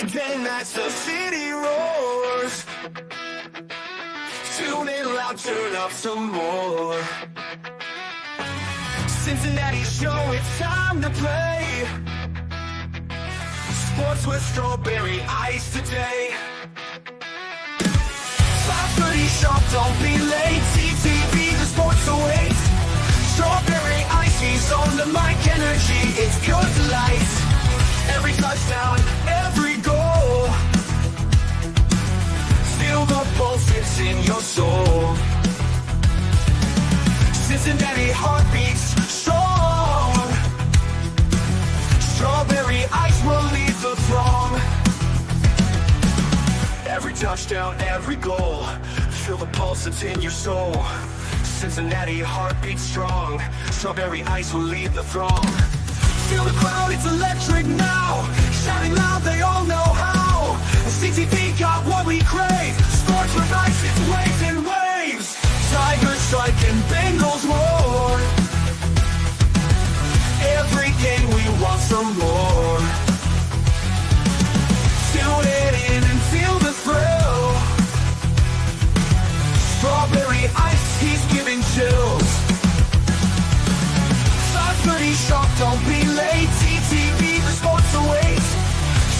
Then as the city roars, tune in loud, turn up some more. Cincinnati show, it's time to play. Sports with strawberry ice today. 5:30 sharp, don't be late. TTV, the sports awaits. Strawberry ice, he's on the mic, energy, it's pure delight. Every touchdown, every goal, feel the pulse, it's in your soul. Cincinnati heartbeats strong. Strawberry ice will lead the throng. Every touchdown, every goal, feel the pulse, it's in your soul. Cincinnati heartbeats strong. Strawberry ice will lead the throng. Feel the crowd, it's electric now. Shouting loud, they all know how. CTV got what we crave. Sports with ice, it's waves and waves. Tigers strike and Bengals roar. Every game we want some more. Tune it in and feel the thrill. Strawberry ice, he's giving chills. 5:30 sharp, don't be late. TTV, the sports awaits.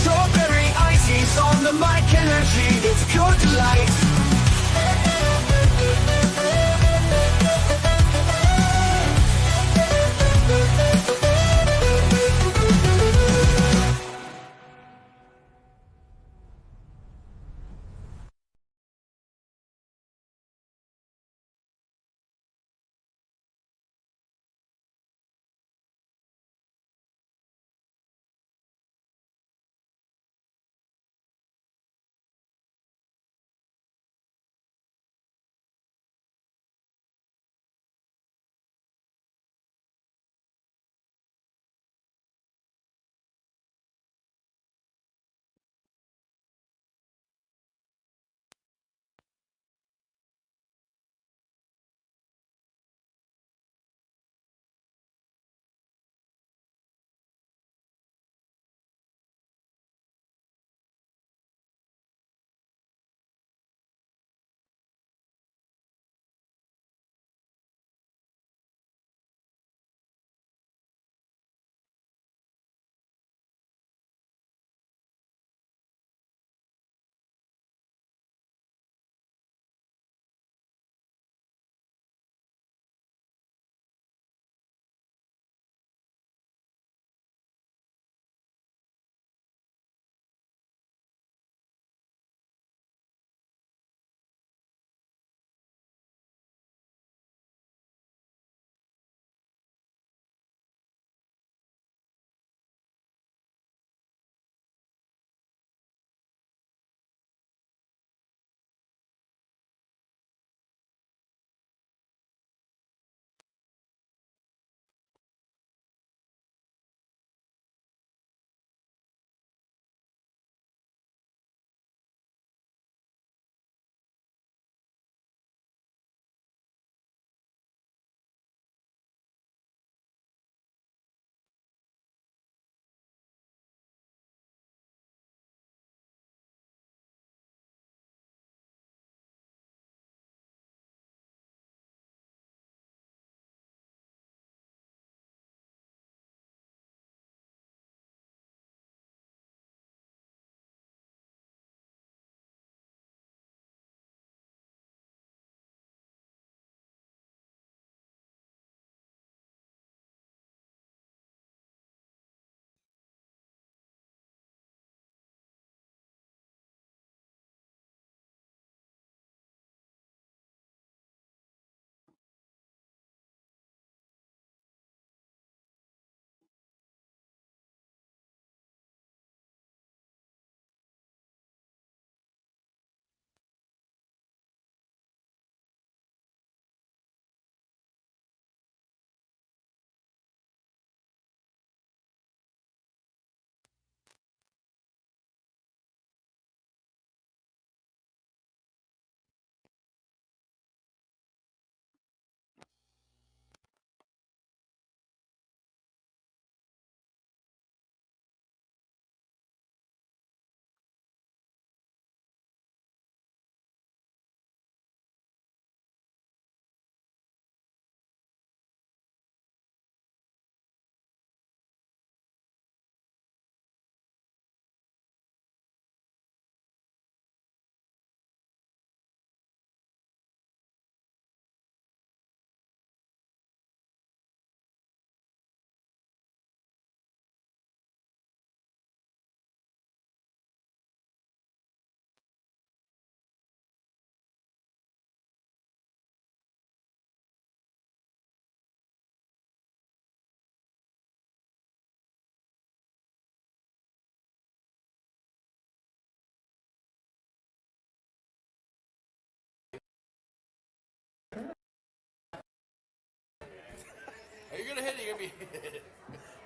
Strawberry ice, he's on the mic, energy, it's pure delight.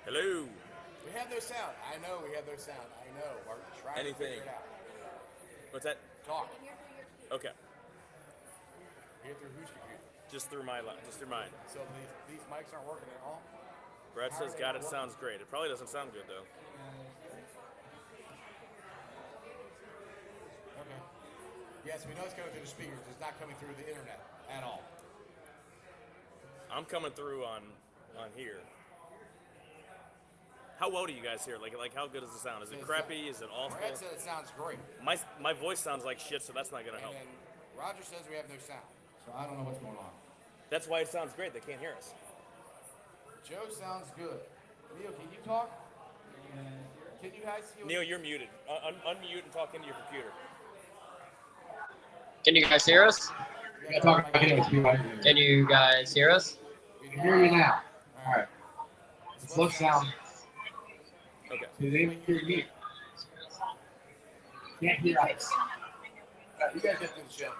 Hello. We have no sound. I know we have no sound. I know. We're trying to figure it out. What's that? Talk. Okay. Hear through whose computer? Just through mine. So these mics aren't working at all? Brad says, got it, sounds great. It probably doesn't sound good, though. Okay. Yes, we know it's coming through the speakers. It's not coming through the internet at all. I'm coming through on here. How well do you guys hear? Like how good is the sound? Is it crappy? Is it awful? Brad said it sounds great. My voice sounds like shit, so that's not going to help. And Roger says we have no sound. So I don't know what's going on. That's why it sounds great. They can't hear us. Joe sounds good. Neil, can you talk? Can you guys hear? Neil, you're muted. Unmute and talk into your computer. Can you guys hear us? Can you guys hear us? We can hear you now. All right. It's low sound. Okay. Did anyone hear me? Can't hear us. You guys get to the show.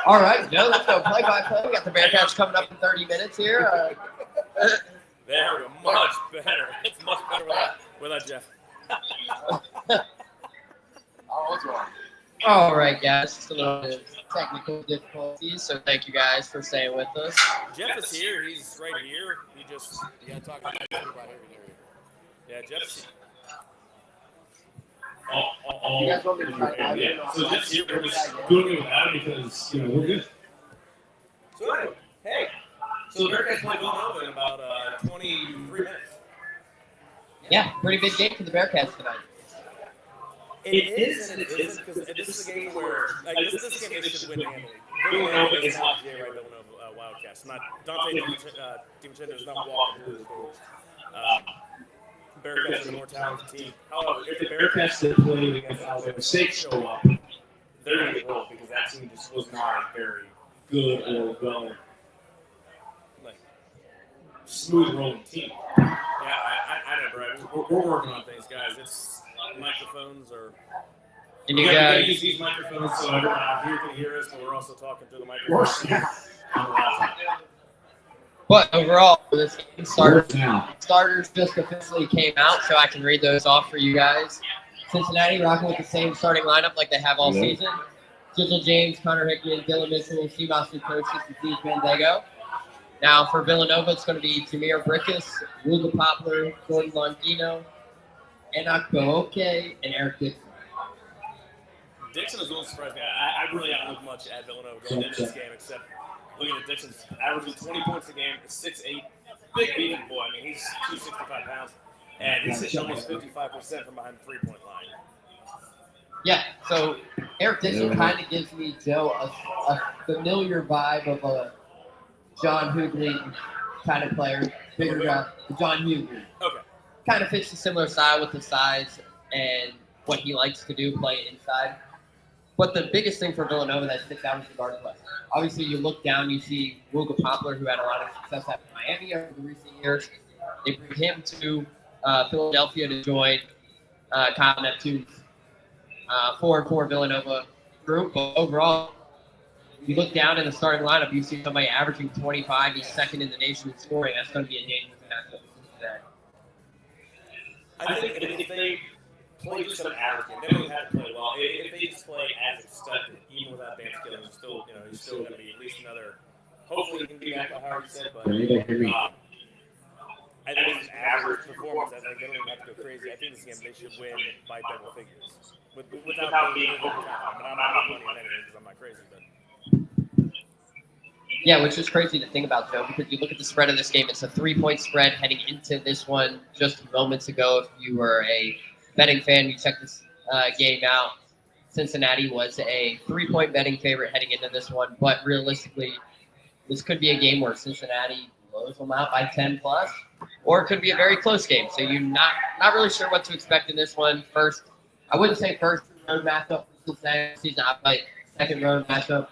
All right, Joe, let's go play-by-play. We got the Bearcats coming up in 30 minutes here. There we go. Much better. It's much better without Jeff. All right, guys. Just a little bit of technical difficulties, so thank you guys for staying with us. Jeff is here. He's right here. You gotta talk about everybody. Yeah, Jeff's. You guys want me to try? Yeah. So Jeff's here. We're just doing it without him because we're good. So hey. So the Bearcats play Villanova in about 23 minutes. Yeah, pretty big game for the Bearcats tonight. It is and it isn't, because this is a game where this game they should win handily. Villanova is not the Villanova Wildcats. Not Dante DiVincenzo is not walking through the doors. Bearcats are the more talented team. However, if the Bearcats that played against Alabama State show up, they're going to get rolled because that team just was not very good or well, smooth rolling team. Yeah, I know, Brad. We're working on things, guys. It's microphones or. And you guys gotta use these microphones so everyone out here can hear us, but we're also talking through the microphones. But overall, for this game, starters just officially came out, so I can read those off for you guys. Cincinnati rocking with the same starting lineup like they have all season. Jizzle James, Connor Hickman, Dylan Mitchell, Seabass Coaches, and Steve Mandego. Now for Villanova, it's going to be Tamir Brickus, Luca Poplar, Jordan Longino, Enoch Booke, and Eric Dixon. Dixon is a little surprised me. I really haven't looked much at Villanova going into this game, except looking at Dixon's averaging 20 points a game, 6'8", big beating boy. I mean, he's 265 pounds, and he's hitting almost 55% from behind the three-point line. Yeah, so Eric Dixon kind of gives me, Joe, a familiar vibe of a John Hughley kind of player, bigger guy, John Hughley. Okay. Kind of fits a similar style with the size and what he likes to do, play inside. But the biggest thing for Villanova that sticks out is the guard play. Obviously, you look down, you see Luca Poplar, who had a lot of success at Miami over the recent years. They bring him to Philadelphia to join Kyle Neptune's 4-4 Villanova group. But overall, you look down in the starting lineup, you see somebody averaging 25. He's second in the nation in scoring. That's going to be a dangerous matchup today. I think if they play just an average game, they don't have to play well. If they just play as expected, even without Van Skillen, he's still going to be at least another. Hopefully, he can be back, like Howard said, but I think it's an average performance. I think they don't even have to go crazy. I think this game they should win by double figures without being overconfident. But I'm not putting money on anything because I'm not crazy. But. Yeah, which is crazy to think about, Joe, because you look at the spread of this game. It's a 3-point spread heading into this one just moments ago. If you were a betting fan, you checked this game out. Cincinnati was a 3-point betting favorite heading into this one, but realistically, this could be a game where Cincinnati blows them out by 10+, or it could be a very close game. So you're not really sure what to expect in this one. First, I wouldn't say first road matchup for Cincinnati season, but second road matchup.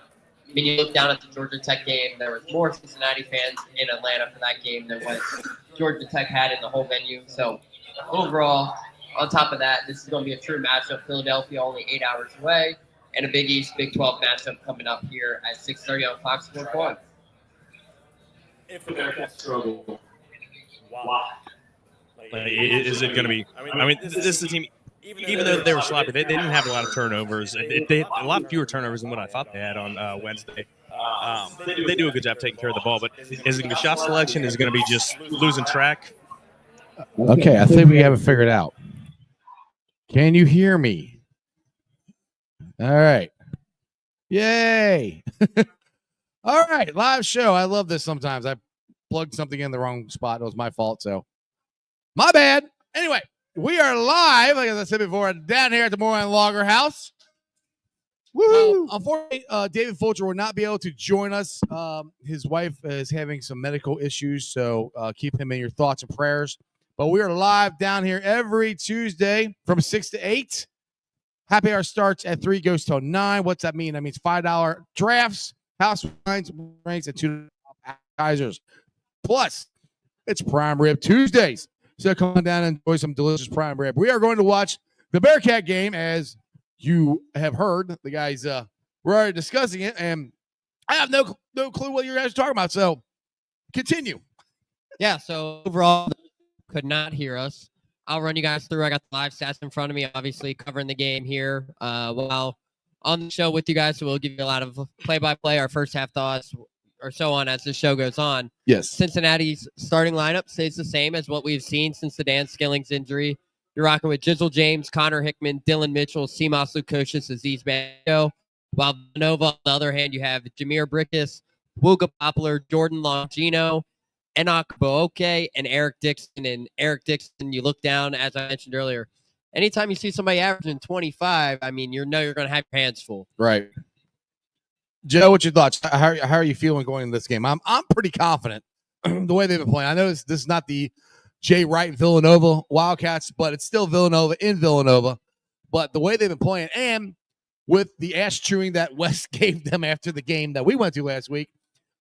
I mean, you look down at the Georgia Tech game, there was more Cincinnati fans in Atlanta for that game than what Georgia Tech had in the whole venue. So overall, on top of that, this is going to be a true matchup. Philadelphia only 8 hours away, and a Big East Big 12 matchup coming up here at 6:30 on Fox Sports 1. if the Bearcats struggle, Wow. Is it going to be? I mean, this is a team. Even though they were sloppy, they didn't have a lot of turnovers. They had a lot fewer turnovers than what I thought they had on Wednesday. They do a good job taking care of the ball, but is it going to be shot selection? Is it going to be just losing track? Okay, I think we have it figured out. Can you hear me? All right. Yay. All right, live show. I love this sometimes. I plugged something in the wrong spot. It was my fault, so my bad. Anyway, we are live, like as I said before, down here at the Moerlein Lager House. Woo! Unfortunately, David Fulcher will not be able to join us. His wife is having some medical issues, so keep him in your thoughts and prayers. But we are live down here every Tuesday from 6 to 8. Happy hour starts at 3, goes till 9. What's that mean? That means $5 drafts, house wines, ranks, and $2 appetizers. Plus, it's Prime Rib Tuesdays. So come on down and enjoy some delicious prime rib. We are going to watch the Bearcat game, as you have heard. The guys were already discussing it, and I have no clue what you guys are talking about. So continue. Yeah, so overall, could not hear us. I'll run you guys through. I got the live stats in front of me, obviously covering the game here while on the show with you guys. So we'll give you a lot of play-by-play, our first half thoughts, or so on as the show goes on. Yes. Cincinnati's starting lineup stays the same as what we've seen since the Dan Skilling's injury. You're rocking with Jizzle James, Connor Hickman, Dylan Mitchell, Seamus Lukosius, Aziz Banjo. While Villanova, on the other hand, you have Jameer Brickus, Wooga Poplar, Jordan Longino, Enoch Booke, and Eric Dixon. And Eric Dixon, you look down, as I mentioned earlier, anytime you see somebody averaging 25, I mean, you're going to have your hands full. Right. Joe, what's your thoughts? How are you feeling going into this game? I'm pretty confident the way they've been playing. I know this is not the Jay Wright Villanova Wildcats, but it's still Villanova in Villanova. But the way they've been playing, and with the ass chewing that West gave them after the game that we went to last week,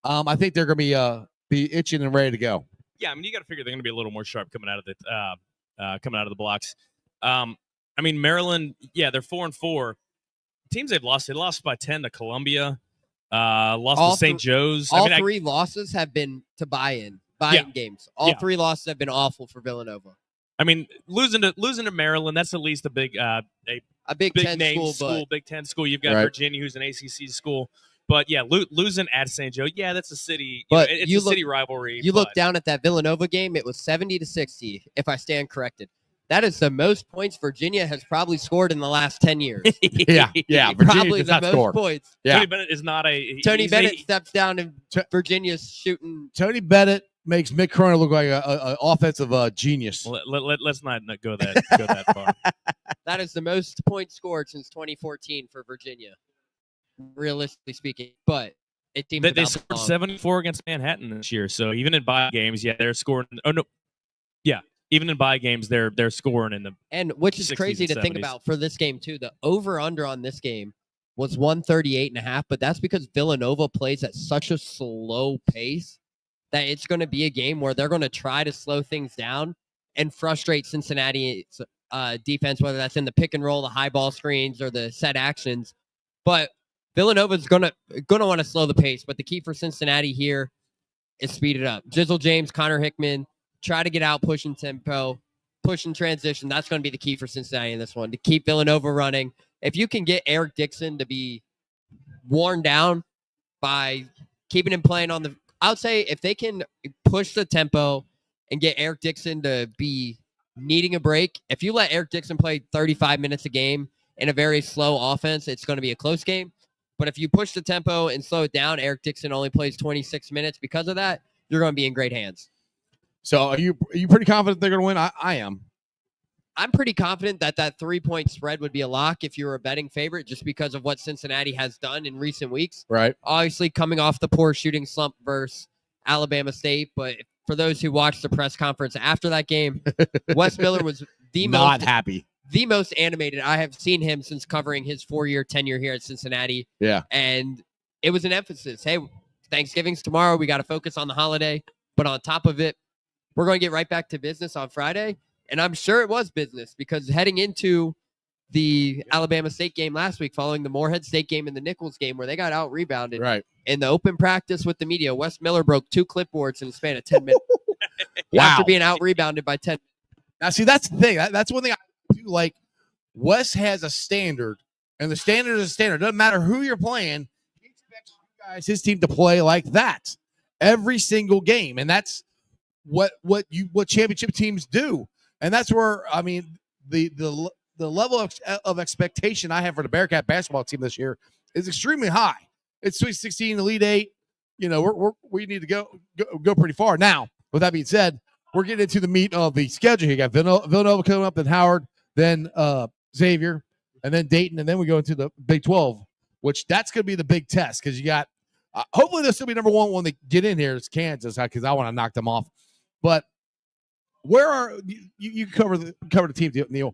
I think they're going to be itching and ready to go. Yeah, I mean, you got to figure they're going to be a little more sharp coming out of the blocks. I mean, Maryland, yeah, they're 4-4. Teams they've lost, they lost by 10 to Columbia. Lost to St. Joe's. All three losses have been to buy-in games. All three losses have been awful for Villanova. I mean, losing to Maryland, that's at least a big Big big 10 name school, Big Ten school. You've got Virginia, who's an ACC school. But yeah, losing at St. Joe, yeah, that's a city. But it's a city rivalry. You look down at that Villanova game; it was 70-60. If I stand corrected, that is the most points Virginia has probably scored in the last 10 years. yeah. Probably the most points. Yeah. Tony Bennett is not a. Tony Bennett steps down and Virginia's shooting. Tony Bennett makes Mick Cronin look like an offensive genius. Let's not go that far. That is the most points scored since 2014 for Virginia, realistically speaking. But they scored 74 against Manhattan this year. So even in bye games, they're scoring. Oh no, yeah. Even in bye games, they're scoring in the which is crazy to think about for this game too. The over/under on this game was 138.5, but that's because Villanova plays at such a slow pace that it's going to be a game where they're going to try to slow things down and frustrate Cincinnati's defense, whether that's in the pick and roll, the high ball screens, or the set actions. But Villanova's going to want to slow the pace. But the key for Cincinnati here is speed it up. Jizzle James, Connor Hickman. Try to get out, pushing tempo, pushing transition. That's going to be the key for Cincinnati in this one, to keep Villanova running. If you can get Eric Dixon to be worn down by keeping him playing on the – I would say if they can push the tempo and get Eric Dixon to be needing a break, if you let Eric Dixon play 35 minutes a game in a very slow offense, it's going to be a close game. But if you push the tempo and slow it down, Eric Dixon only plays 26 minutes. Because of that, you're going to be in great hands. So are you pretty confident they're going to win? I am. I'm pretty confident that 3-point spread would be a lock if you were a betting favorite, just because of what Cincinnati has done in recent weeks. Right. Obviously, coming off the poor shooting slump versus Alabama State. But for those who watched the press conference after that game, Wes Miller was not happy. The most animated I have seen him since covering his 4-year tenure here at Cincinnati. Yeah. And it was an emphasis. Hey, Thanksgiving's tomorrow. We got to focus on the holiday. But on top of it, we're going to get right back to business on Friday. And I'm sure it was business, because heading into the Alabama State game last week, following the Moorhead State game and the Nichols game, where they got out rebounded. Right. In the open practice with the media, Wes Miller broke 2 clipboards in the span of 10 minutes. Wow. After being out rebounded by 10. Now, see, that's the thing. That's one thing I do like. Wes has a standard, and the standard is a standard. Doesn't matter who you're playing. He expects you guys, his team, to play like that every single game, and that's what championship teams do. And that's where, I mean, the level of expectation I have for the Bearcat basketball team this year is extremely high. It's Sweet 16, Elite 8. You know, we need to go pretty far. Now, with that being said, we're getting into the meat of the schedule here. You got Villanova coming up, then Howard, then Xavier, and then Dayton, and then we go into the Big 12, which that's going to be the big test, because you got hopefully they'll still be number one when they get in here. It's Kansas, because I want to knock them off. But where are you cover the team, Neil?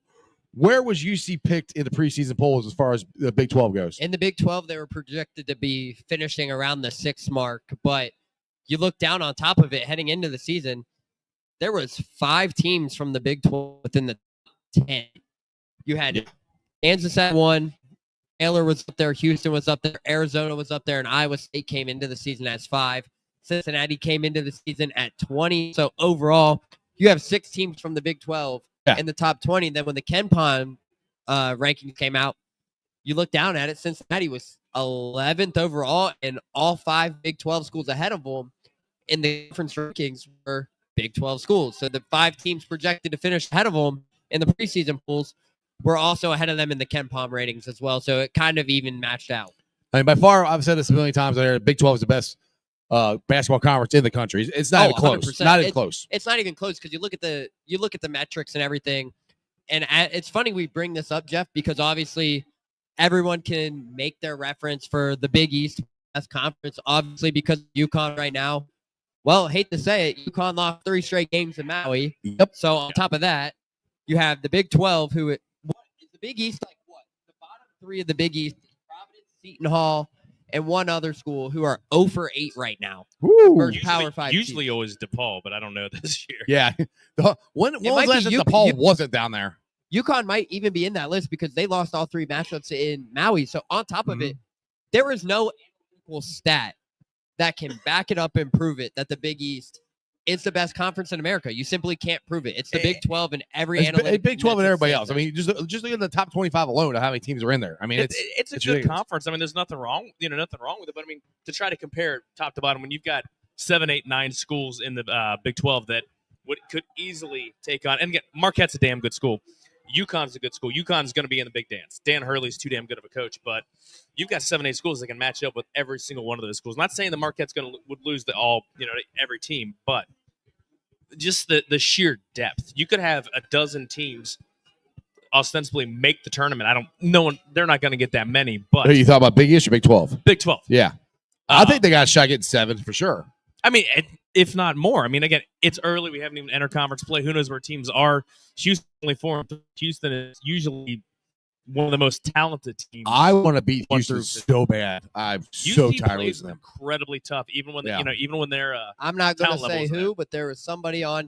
Where was UC picked in the preseason polls as far as the Big 12 goes? In the Big 12, they were projected to be finishing around the 6th mark, but you look down on top of it heading into the season, there was 5 teams from the Big 12 within the 10. You had Kansas at 1, Baylor was up there, Houston was up there, Arizona was up there, and Iowa State came into the season as 5. Cincinnati came into the season at 20. So overall, you have 6 teams from the Big 12 in the top 20. Then when the KenPom rankings came out, you look down at it, Cincinnati was 11th overall, and all 5 Big 12 schools ahead of them in the conference rankings were Big 12 schools. So the 5 teams projected to finish ahead of them in the preseason polls were also ahead of them in the KenPom ratings as well. So it kind of even matched out. I mean, by far, I've said this a million times there, Big 12 is the best basketball conference in the country. It's not even close. 100%. Not even close. It's not even close, because you look at the metrics and everything. And it's funny we bring this up, Jeff, because obviously everyone can make their reference for the Big East as conference, obviously, because UConn right now. Well, hate to say it, UConn lost 3 straight games in Maui. Yep. So on top of that, you have the Big 12, who is the Big East like what? The bottom 3 of the Big East, Providence, Seton Hall, and one other school who are 0 for 8 right now. Usually, Power 5 Usually teams. always DePaul, but I don't know this year. Yeah. When was might last be time DePaul wasn't down there? UConn might even be in that list because they lost all 3 matchups in Maui. So on top of it, there is no analytical stat that can back it up and prove it that the Big East is the best conference in America. You simply can't prove it. It's the Big 12 and every analytic. Big 12 and everybody else. I mean, just look at the top 25 alone of how many teams are in there. I mean, it's a good ridiculous. conference. I mean, there's nothing wrong with it. But I mean, to try to compare top to bottom when you've got 7, 8, 9 schools in the Big 12 that could easily take on. And again, Marquette's a damn good school. UConn's a good school. UConn's going to be in the big dance. Dan Hurley's too damn good of a coach, but you've got 7, 8 schools that can match up with every single one of those schools. I'm not saying the Marquette's would lose to every team, but just the sheer depth. You could have a dozen teams ostensibly make the tournament. They're not going to get that many, but You thought about Big East or Big 12? Big 12. Yeah. I think they got a shot at getting 7 for sure. I mean, if not more. I mean, again, it's early. We haven't even entered conference play. Who knows where teams are? Houston only 4-3. Houston is usually one of the most talented teams. I want to beat Houston so bad. I'm so tired of losing them. Incredibly tough, even when they're. I'm not going to talent say levels who, but there was somebody on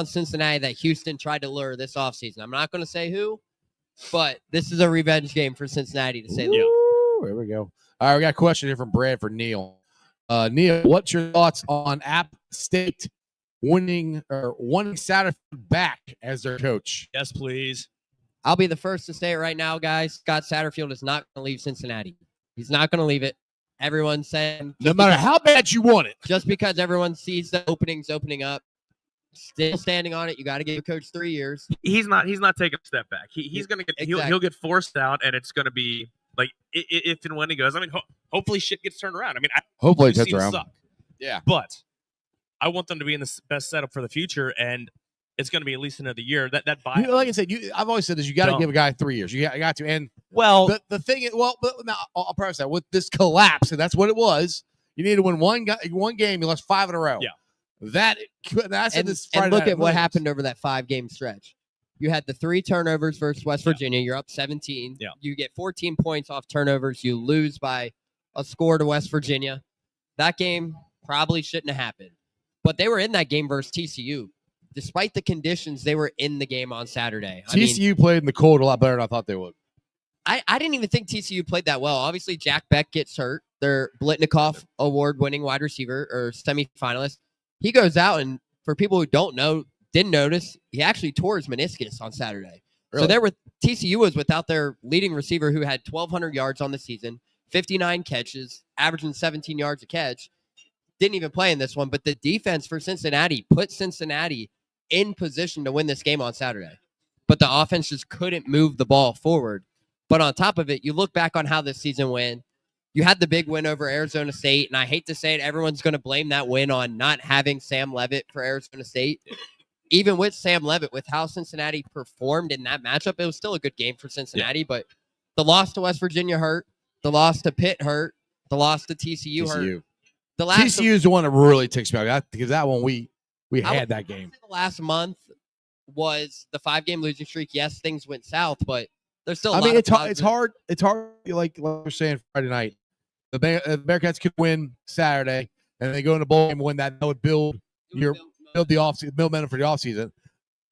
Cincinnati that Houston tried to lure this offseason. I'm not going to say who, but this is a revenge game for Cincinnati, to say the least. There we go. All right, we got a question here from Brad for Neil. Neil, what's your thoughts on App State wanting Satterfield back as their coach? Yes, please. I'll be the first to say it right now, guys. Scott Satterfield is not going to leave Cincinnati. He's not going to leave it. Everyone's saying, no matter how bad you want it, just because everyone sees the openings opening up, still standing on it. You got to give a coach 3 years. He's not taking a step back. He's going to get he'll get forced out, and it's going to be like if and when he goes. I mean, hopefully shit gets turned around. I mean, hopefully it turns around. Suck. Yeah, but I want them to be in the best setup for the future, and it's going to be at least another year. That buy. Like I said, I've always said this: you got to give a guy 3 years. You got to. And the thing is, but now I'll preface that with this collapse, and that's what it was. You need to win one game. You lost 5 in a row. Yeah. That's this Friday and look night at what happened over that 5-game stretch. You had the 3 turnovers versus West Virginia. You're up 17. Yeah. You get 14 points off turnovers. You lose by a score to West Virginia. That game probably shouldn't have happened. But they were in that game versus TCU. despite the conditions, they were in the game on Saturday. I mean, TCU played in the cold a lot better than I thought they would. I didn't even think TCU played that well. Obviously, Jack Beck gets hurt. Their Blitnikoff award-winning wide receiver or semifinalist. He goes out, and for people who didn't notice, he actually tore his meniscus on Saturday. Really? So TCU was without their leading receiver who had 1,200 yards on the season, 59 catches, averaging 17 yards a catch. Didn't even play in this one, but the defense for Cincinnati put Cincinnati in position to win this game on Saturday. But the offense just couldn't move the ball forward. But on top of it, you look back on how this season went. You had the big win over Arizona State, and I hate to say it, everyone's going to blame that win on not having Sam Levitt for Arizona State. Even with Sam Levitt, with how Cincinnati performed in that matchup, it was still a good game for Cincinnati. But the loss to West Virginia hurt. The loss to Pitt hurt. The loss to TCU hurt. TCU is the one that really ticks me out because that one we had that game. The last month was the 5-game losing streak. Yes, things went south, but there's still. It's hard. It's hard. Like we're saying Friday night, the Bearcats could win Saturday, and they go into bowl game and win that. That would build the momentum for the offseason.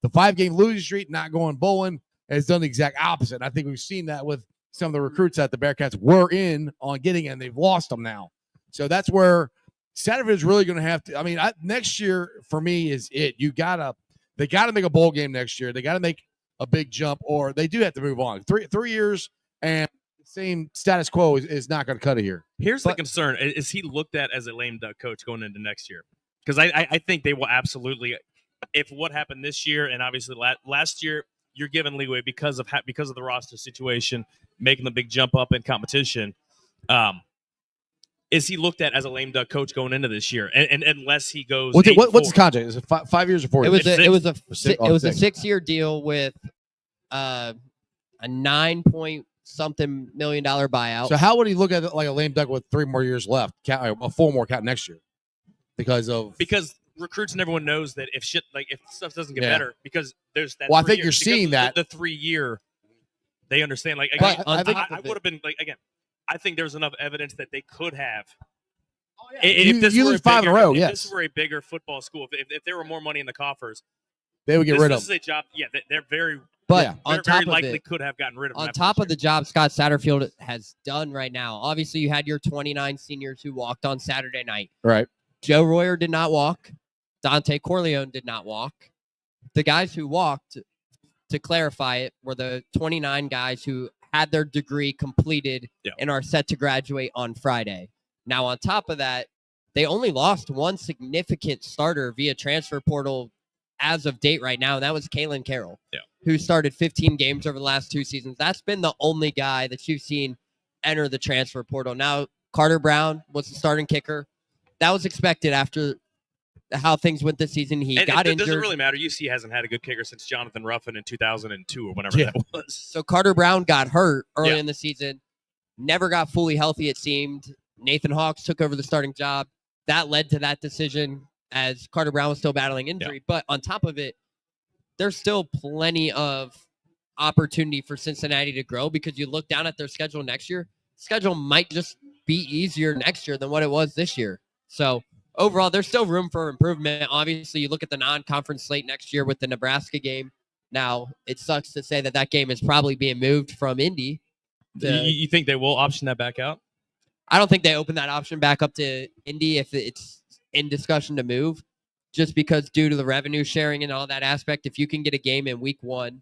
The 5-game losing streak, not going bowling, has done the exact opposite. And I think we've seen that with some of the recruits that the Bearcats were in on getting, and they've lost them now. So that's where Saturday is really going to have to. Next year for me is it. They got to make a bowl game next year. They got to make a big jump, or they do have to move on. 3 years and the same status quo is not going to cut it here. Here's the concern: is he looked at as a lame duck coach going into next year? Because I think they will absolutely. If what happened this year and obviously last year, you're given leeway because of the roster situation, making the big jump up in competition. Is he looked at as a lame duck coach going into this year? And unless he goes, what's the contract? Is it 5 years or 4 years? It was a 6-year deal with a $9-point-something million buyout. So how would he look at it like a lame duck with 3 more years left, a 4 more count next year? Because recruits and everyone knows that if stuff doesn't get better, because there's that. Well, I think you're seeing that the 3 year, they understand. Like But again, I would have been like again. I think there's enough evidence that they could have. If this were 5 in a row, if this were a bigger football school, if there were more money in the coffers, they would get rid of. This is a job. Yeah, they're very. But they're very likely could have gotten rid of. On top of the job Scott Satterfield has done right now, obviously you had your 29 seniors who walked on Saturday night. Right. Joe Royer did not walk. Dante Corleone did not walk. The guys who walked, to clarify it, were the 29 guys who had their degree completed and are set to graduate on Friday. Now, on top of that, they only lost one significant starter via transfer portal as of date right now, and that was Kalen Carroll, who started 15 games over the last 2 seasons. That's been the only guy that you've seen enter the transfer portal. Now, Carter Brown was the starting kicker. That was expected after how things went this season. He got injured. It doesn't really matter. UC hasn't had a good kicker since Jonathan Ruffin in 2002 or whenever that was. So Carter Brown got hurt early in the season, never got fully healthy, it seemed. Nathan Hawks took over the starting job. That led to that decision as Carter Brown was still battling injury. Yeah. But on top of it, there's still plenty of opportunity for Cincinnati to grow because you look down at their schedule next year. Schedule might just be easier next year than what it was this year. So overall, there's still room for improvement. Obviously, you look at the non-conference slate next year with the Nebraska game. Now, it sucks to say that game is probably being moved from Indy. You think they will option that back out? I don't think they open that option back up to Indy if it's in discussion to move, just because due to the revenue sharing and all that aspect, if you can get a game in week 1,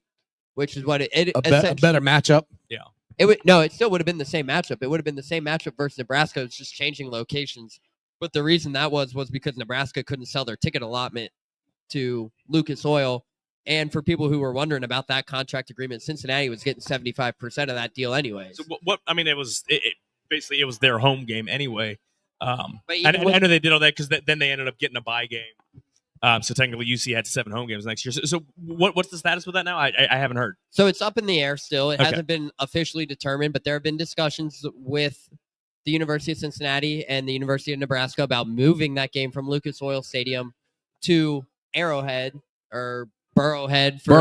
which is what a better matchup. Yeah. It still would have been the same matchup. It would have been the same matchup versus Nebraska. It's just changing locations. But the reason that was because Nebraska couldn't sell their ticket allotment to Lucas Oil. And for people who were wondering about that contract agreement, Cincinnati was getting 75% of that deal anyways. So basically it was their home game anyway. I know they did all that because then they ended up getting a bye game. So technically UC had 7 home games next year. So what's the status with that now? I haven't heard. So it's up in the air still. It hasn't been officially determined, but there have been discussions with the University of Cincinnati and the University of Nebraska about moving that game from Lucas Oil Stadium to Arrowhead or Burrowhead for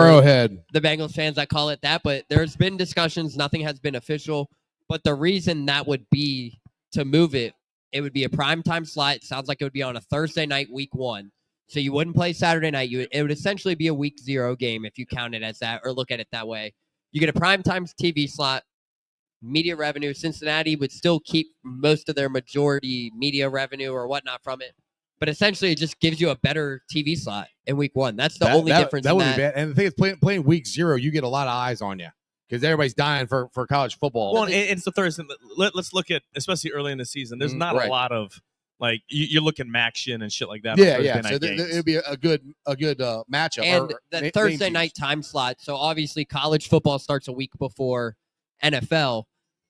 the Bengals fans that call it that. But there's been discussions. Nothing has been official. But the reason that would be to move it would be a primetime slot. It sounds like it would be on a Thursday night, week 1. So you wouldn't play Saturday night. It would essentially be a week 0 game if you count it as that or look at it that way. You get a primetime TV slot, media revenue. Cincinnati would still keep most of their majority media revenue or whatnot from it. But essentially, it just gives you a better TV slot in week 1. That's the only difference. That would be bad. And the thing is, playing week 0, you get a lot of eyes on you because everybody's dying for college football. Well, and it's the Thursday. Let's look at, especially early in the season, there's not a lot of, like, you're looking action and shit like that. Yeah. So it'll be a good matchup. And the Thursday night time slot. So obviously, college football starts a week before NFL.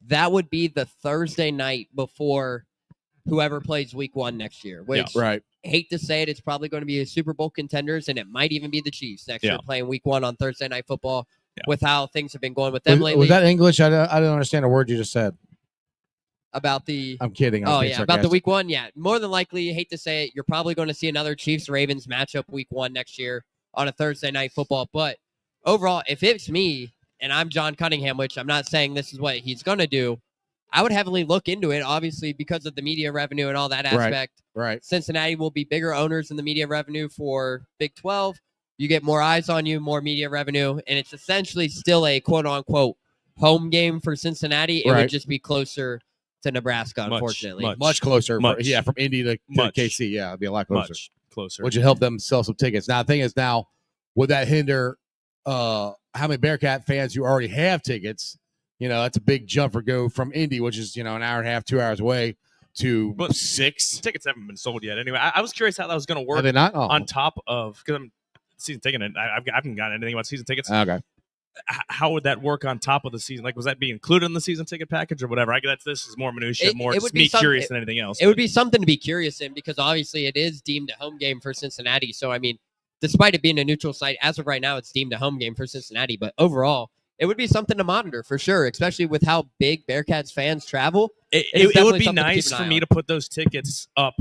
That would be the Thursday night before whoever plays week 1 next year, which hate to say it, it's probably going to be a Super Bowl contenders, and it might even be the Chiefs next year playing week 1 on Thursday night football with how things have been going with them lately. Was that English? I didn't understand a word you just said. About the... I'm kidding. About the week 1, more than likely, hate to say it, you're probably going to see another Chiefs-Ravens matchup week 1 next year on a Thursday night football. But overall, if it's me, and I'm John Cunningham, which I'm not saying this is what he's going to do, I would heavily look into it, obviously, because of the media revenue and all that aspect. Right. Cincinnati will be bigger owners in the media revenue for Big 12. You get more eyes on you, more media revenue, and it's essentially still a quote-unquote home game for Cincinnati. It would just be closer to Nebraska, unfortunately. Much closer. From Indy to KC. Yeah, it'd be a lot closer. Much closer. Which would help them sell some tickets. Now, the thing is, would that hinder how many Bearcat fans who already have tickets? That's a big jump from Indy, which is, an hour and a half, 2 hours away, to 6. Tickets haven't been sold yet. Anyway, I was curious how that was going to work. Are they not? On top of, because I'm season ticket, and I haven't gotten anything about season tickets. Okay. How would that work on top of the season? Like, was that be included in the season ticket package or whatever? This is more minutia, just me curious than anything else. It would be something to be curious in because obviously it is deemed a home game for Cincinnati. So, I mean, despite it being a neutral site, as of right now, it's deemed a home game for Cincinnati. But overall, it would be something to monitor for sure, especially with how big Bearcats fans travel. It would be nice for me to put those tickets up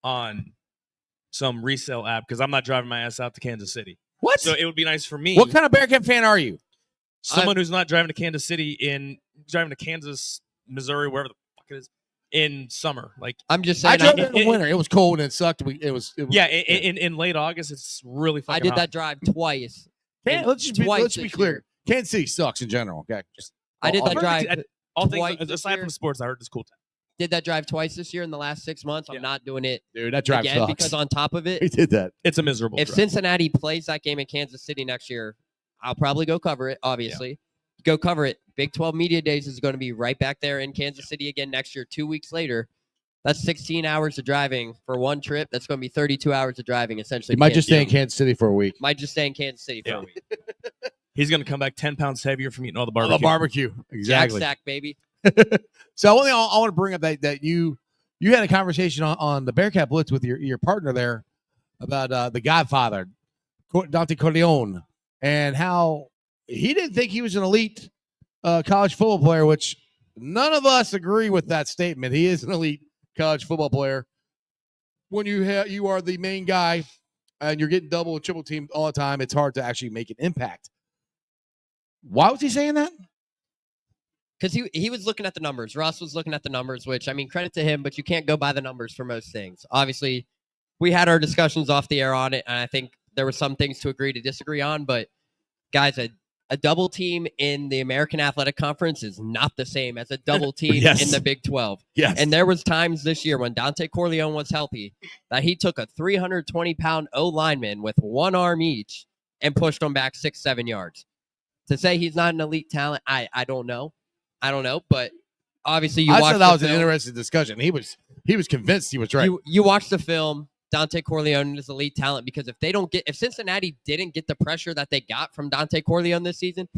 on some resale app because I'm not driving my ass out to Kansas City. What? So it would be nice for me. What kind of Bearcat fan are you? Someone who's not driving to Kansas City driving to Kansas, Missouri, wherever the fuck it is, in summer. Like, I'm just saying, I drove in the winter. It was cold and it sucked. In late August, it's really fucking I did hot. that drive twice. Let's just be clear. Kansas City sucks in general. Okay, I did that drive. All things aside from sports, I heard this cool time. Did that drive twice this year in the last 6 months. I'm not doing it, dude. That drive again sucks. because on top of it, he did that. It's a miserable. If drive. Cincinnati plays that game in Kansas City next year, I'll probably go cover it. Obviously, go cover it. Big 12 Media Days is going to be right back there in Kansas City again next year. 2 weeks later, that's 16 hours of driving for one trip. That's going to be 32 hours of driving essentially. You might just stay in Kansas City for a week. Might just stay in Kansas City for a week. He's going to come back 10 pounds heavier from eating all the barbecue. All the barbecue, exactly. Jack stack, baby. So one thing I want to bring up that you had a conversation on the Bearcat Blitz with your partner there about the Godfather, Dante Corleone, and how he didn't think he was an elite college football player, which none of us agree with that statement. He is an elite college football player. When you are the main guy and you're getting double and triple teamed all the time, it's hard to actually make an impact. Why was he saying that? Because he was looking at the numbers. Russ was looking at the numbers, which, I mean, credit to him, but you can't go by the numbers for most things. Obviously, we had our discussions off the air on it, and I think there were some things to agree to disagree on. But, guys, a double team in the American Athletic Conference is not the same as a double team in the Big 12. Yes. And there was times this year when Dante Corleone was healthy that he took a 320-pound O-lineman with one arm each and pushed him back 6-7 yards. To say he's not an elite talent, I don't know. I don't know, but obviously I thought that was an interesting discussion. He was convinced he was right. You watch the film. Dante Corleone is elite talent because if Cincinnati didn't get the pressure that they got from Dante Corleone this season,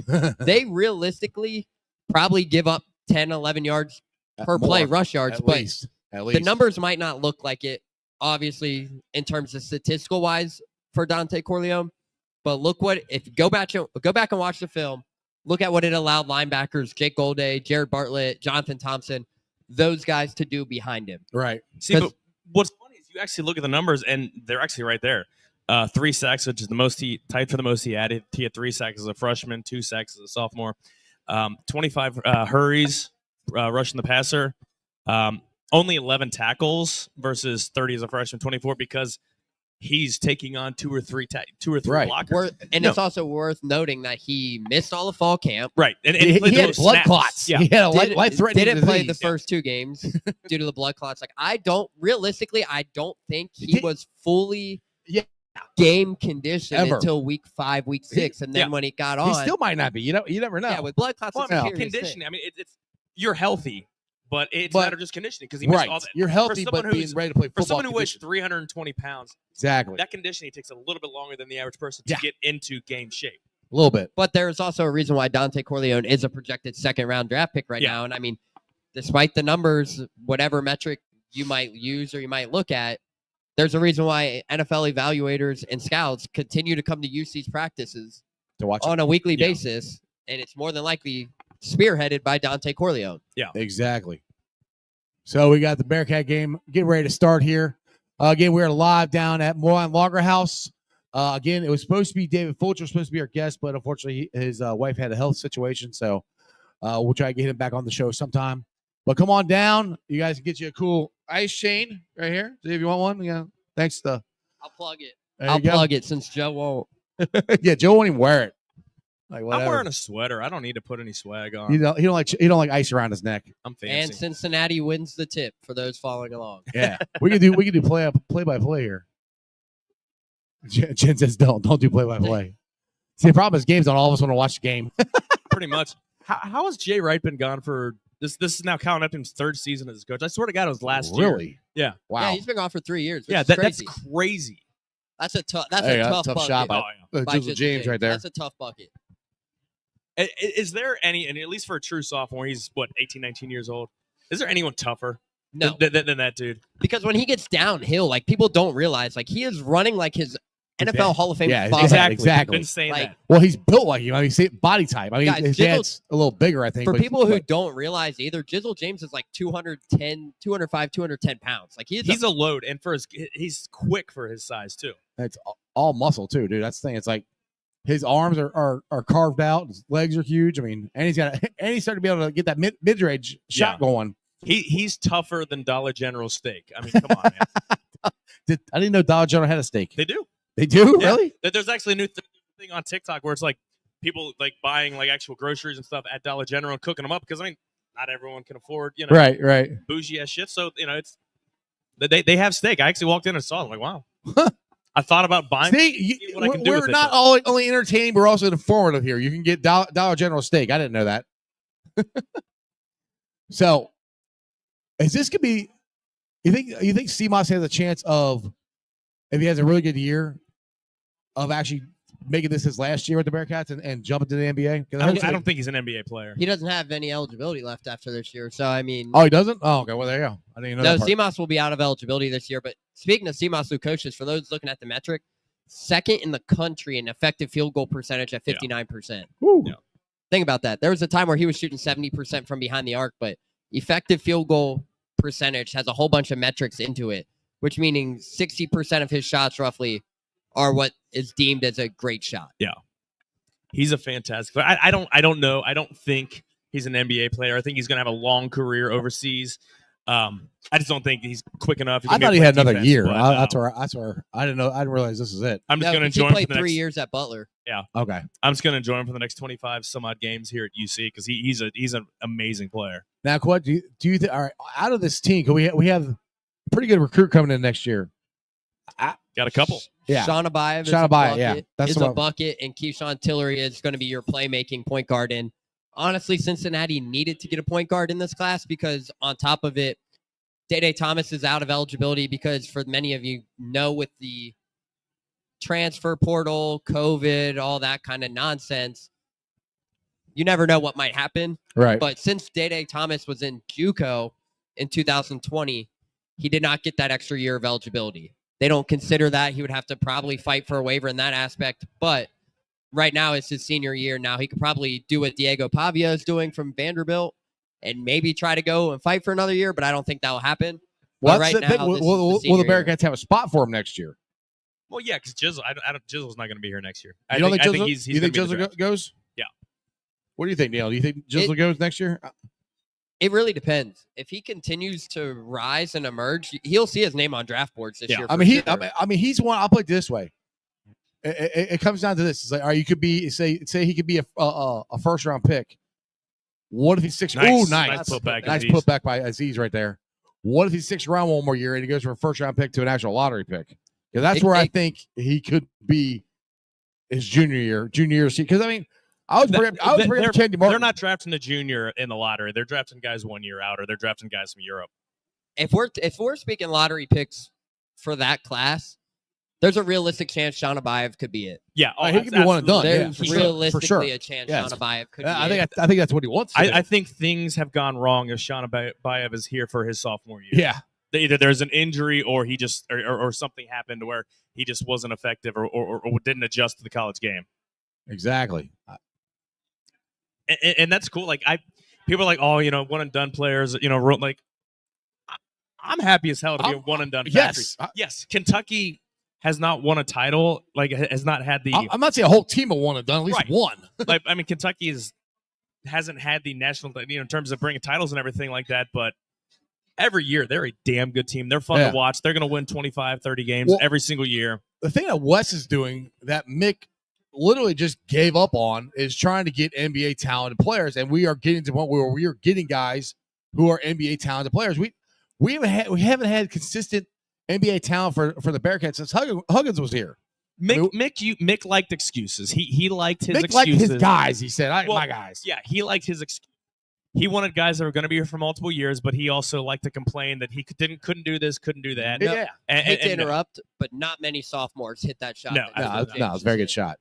they realistically probably give up 10, 11 yards per play, rush yards. At least. The numbers might not look like it, obviously, in terms of statistical wise for Dante Corleone. But if you go back and watch the film, look at what it allowed linebackers Jake Golday, Jared Bartlett, Jonathan Thompson, those guys to do behind him. Right. See, but what's funny is you actually look at the numbers, and they're actually right there. 3 sacks, which is the most tied for the most he had. He had 3 sacks as a freshman, 2 sacks as a sophomore. 25 hurries, rushing the passer. Only 11 tackles versus 30 as a freshman, 24 because he's taking on two or three Right. blockers. It's also worth noting that he missed all of fall camp. Right. And He played the had most blood snaps. clots. Yeah. He had a life-threatening Didn't play the disease. first 2 games due to the blood clots. Like I don't think he Did- was fully Yeah. game conditioned Ever. until week 5, week 6, and then when he got on, He still might not be. You never know. yeah, with blood clots, Well, it's I a mean, serious conditioning. thing. I mean, it's you're healthy, but it's a But- matter of just conditioning because he missed Right. all that. You're healthy, someone but being who's- ready to play For football. someone who weighs condition. 320 pounds, Exactly. that conditioning takes a little bit longer than the average person to Yeah. get into game shape. A little bit. But there's also a reason why Dante Corleone is a projected 2nd-round draft pick right Yeah. now. And I mean, despite the numbers, whatever metric you might use or you might look at, there's a reason why NFL evaluators and scouts continue to come to UC's practices To watch on a weekly Yeah. basis, and it's more than likely spearheaded by Dante Corleone. Exactly. So we got the Bearcat game getting ready to start here. Again, we're live down at Moerlein Lager House. Again, it was supposed to be David Fulcher, supposed to be our guest, but unfortunately his wife had a health situation. So we'll try to get him back on the show sometime. But come on down. You guys can get you a cool ice chain right here. See if you want one. Yeah. Thanks. I'll plug it. There I'll you go. plug it since Joe won't. Yeah, Joe won't even wear it. Like whatever. I'm wearing a sweater. I don't need to put any swag on. He don't like ice around his neck. I'm fancy. And Cincinnati wins the tip for those following along. Yeah, we can do play by play here. Jen says don't do play by play. See, the problem is games on all of us want to watch the game. Pretty much. How has Jay Wright been gone for this? This is now Cal Neptune's 3rd season as a coach. I swear to God, it was last year. Really? Yeah. Wow. Yeah, he's been gone for 3 years. Which Yeah, is that's crazy. crazy. That's a tough. That's There you a go. tough Tough bucket. shot by by Jizzle James right there. That's a tough bucket. Is there any, and at least for a true sophomore, he's what, 18, 19 years old. Is there anyone tougher No, than that dude? because when he gets downhill, like people don't realize, like he is running like his NFL Yeah. Hall of Fame Yeah, father. exactly. I've been saying Like, that. Well, he's built like you. I mean, see, body type. I mean, Guys, his Jizzle- dad's a little bigger, I think. For but- people who but don't realize either, Jizzle James is like 205, 210 pounds. Like He's a load, and he's quick for his size too. it's all muscle too, dude. That's the thing. It's like his arms are carved out. His legs are huge. I mean, and he's starting to be able to get that mid-range shot going. He's tougher than Dollar General steak. I mean, come on, man. I didn't know Dollar General had a steak. They do. They do? Yeah. Really? There's actually a new thing on TikTok where it's like people like buying like actual groceries and stuff at Dollar General and cooking them up because I mean, not everyone can afford Right. bougie ass shit. So it's they have steak. I actually walked in and saw it. I'm like, wow. I thought about buying. See, what I can do we're with it, not but- only entertaining, we're also informative here. You can get Dollar General steak. I didn't know that. So, is this gonna be? You think Seamoss has a chance of, if he has a really good year, of actually making this his last year with the Bearcats and jumping to the NBA? 'Cause I don't think he's an NBA player. He doesn't have any eligibility left after this year. So, I mean, Oh, he doesn't. Oh, okay. Well, there you go. I didn't even know no, that part. CMOS will be out of eligibility this year. But speaking of CMOS, who coaches, for those looking at the metric, 2nd in the country in effective field goal percentage at 59%. Woo. Yeah. Think about that. There was a time where he was shooting 70% from behind the arc, but effective field goal percentage has a whole bunch of metrics into it, which meaning 60% of his shots roughly are what is deemed as a great shot. He's a fantastic player. I don't know. I don't think he's an NBA player. I think he's going to have a long career overseas. I just don't think he's quick enough. I thought he had another year. But, That's where I didn't know. I didn't realize this is it. I'm just No, going to 'cause he join him played for the 3 next. years at Butler. Okay. I'm just going to join him for the next 25 some odd games here at UC because he's an amazing player. Now, what do you think? All right, out of this team, can we have a pretty good recruit coming in next year? Got a couple. Yeah. Sean Abayev is Sean a Abayev, bucket, yeah. That's is what a bucket, and Keyshawn Tillery is going to be your playmaking point guard. And honestly, Cincinnati needed to get a point guard in this class because on top of it, Day Thomas is out of eligibility because for many of you know with the transfer portal, COVID, all that kind of nonsense, you never know what might happen. Right. But since Day Thomas was in JUCO in 2020, he did not get that extra year of eligibility. They don't consider that. He would have to probably fight for a waiver in that aspect. But right now it's his senior year. Now he could probably do what Diego Pavia is doing from Vanderbilt and maybe try to go and fight for another year, but I don't think that will happen. Well, But that's right the thing. now, this is Will the senior year. Bearcats have a spot for him next year? Well, yeah, because Jizzle's not going to be here next year. You don't think I Jizzle, think he's you think gonna be in the Jizzle draft. goes? Yeah. What do you think, Neil? Do you think Jizzle goes next year? It really depends. If he continues to rise and emerge, he'll see his name on draft boards this year. I mean, he's one. I'll put it this way. It comes down to this. It's like, all right, you could be say he could be a first round pick. What if he's six? Nice. Nice Nice put back by Aziz right there. What if he's 6th round one more year and he goes from a first round pick to an actual lottery pick? Because that's where I think he could be his junior year. Because I mean, I was they're not drafting the junior in the lottery. They're drafting guys 1 year out, or they're drafting guys from Europe. If we're speaking lottery picks for that class, there's a realistic chance Sean Abayev could be it. Yeah, he could be one and done. There's realistically a chance Sean Abayev could be it. I think that's what he wants. I think things have gone wrong if Sean Abayev is here for his sophomore year. Yeah. Either there's an injury or he just or something happened where he just wasn't effective or didn't adjust to the college game. Exactly. And that's cool. Like people are like, oh, one and done players, like I'm happy as hell to be a one and done factory. Yes. Kentucky has not won a title, like has not had the. I'm not saying a whole team of one and done, at least one. Like I mean, Kentucky hasn't had the national, in terms of bringing titles and everything like that, but every year they're a damn good team. They're fun to watch. They're going to win 25, 30 games every single year. The thing that Wes is doing that Mick literally just gave up on is trying to get NBA talented players, and we are getting to the point where we are getting guys who are NBA talented players. We haven't had consistent NBA talent for the Bearcats since Huggins was here. Mick liked excuses. He liked his excuses. Liked his guys. He said, my guys. Yeah, he liked his excuses. He wanted guys that were going to be here for multiple years, but he also liked to complain that he couldn't do this, couldn't do that. I hate to interrupt, but not many sophomores hit that shot. No, it's a very good shot.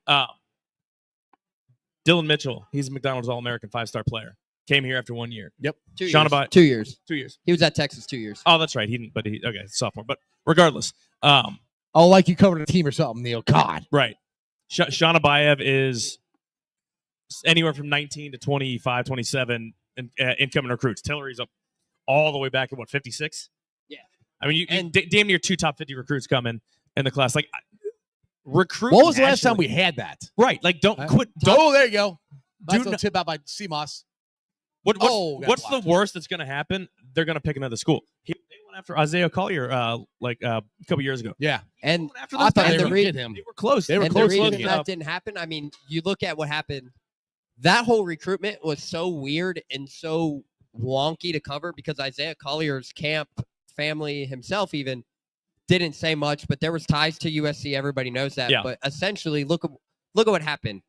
Dylan Mitchell, he's a McDonald's All-American 5-star player. Came here after 1 year. Yep. 2 years. 2 years. 2 years. He was at Texas 2 years. Oh, that's right. Okay, sophomore. But regardless. Like you covered a team or something, Neil. God. Right. Sean Abayev is anywhere from 19 to 25, 27 incoming recruits. Tillery's up all the way back at 56? Yeah. I mean, damn near 2 top 50 recruits coming in the class. Like, recruit. What was the last time we had that? Right. Like, don't quit. Oh, there you go. Nice little tip out by CMOS. What's the worst that's going to happen? They're going to pick another school. They went after Isaiah Collier a couple years ago. Yeah. And I thought they were going to get him. They were close. The reason that didn't happen, I mean, you look at what happened. That whole recruitment was so weird and so wonky to cover because Isaiah Collier's camp family himself even didn't say much, but there was ties to USC. Everybody knows that. Yeah. But essentially, look at what happened.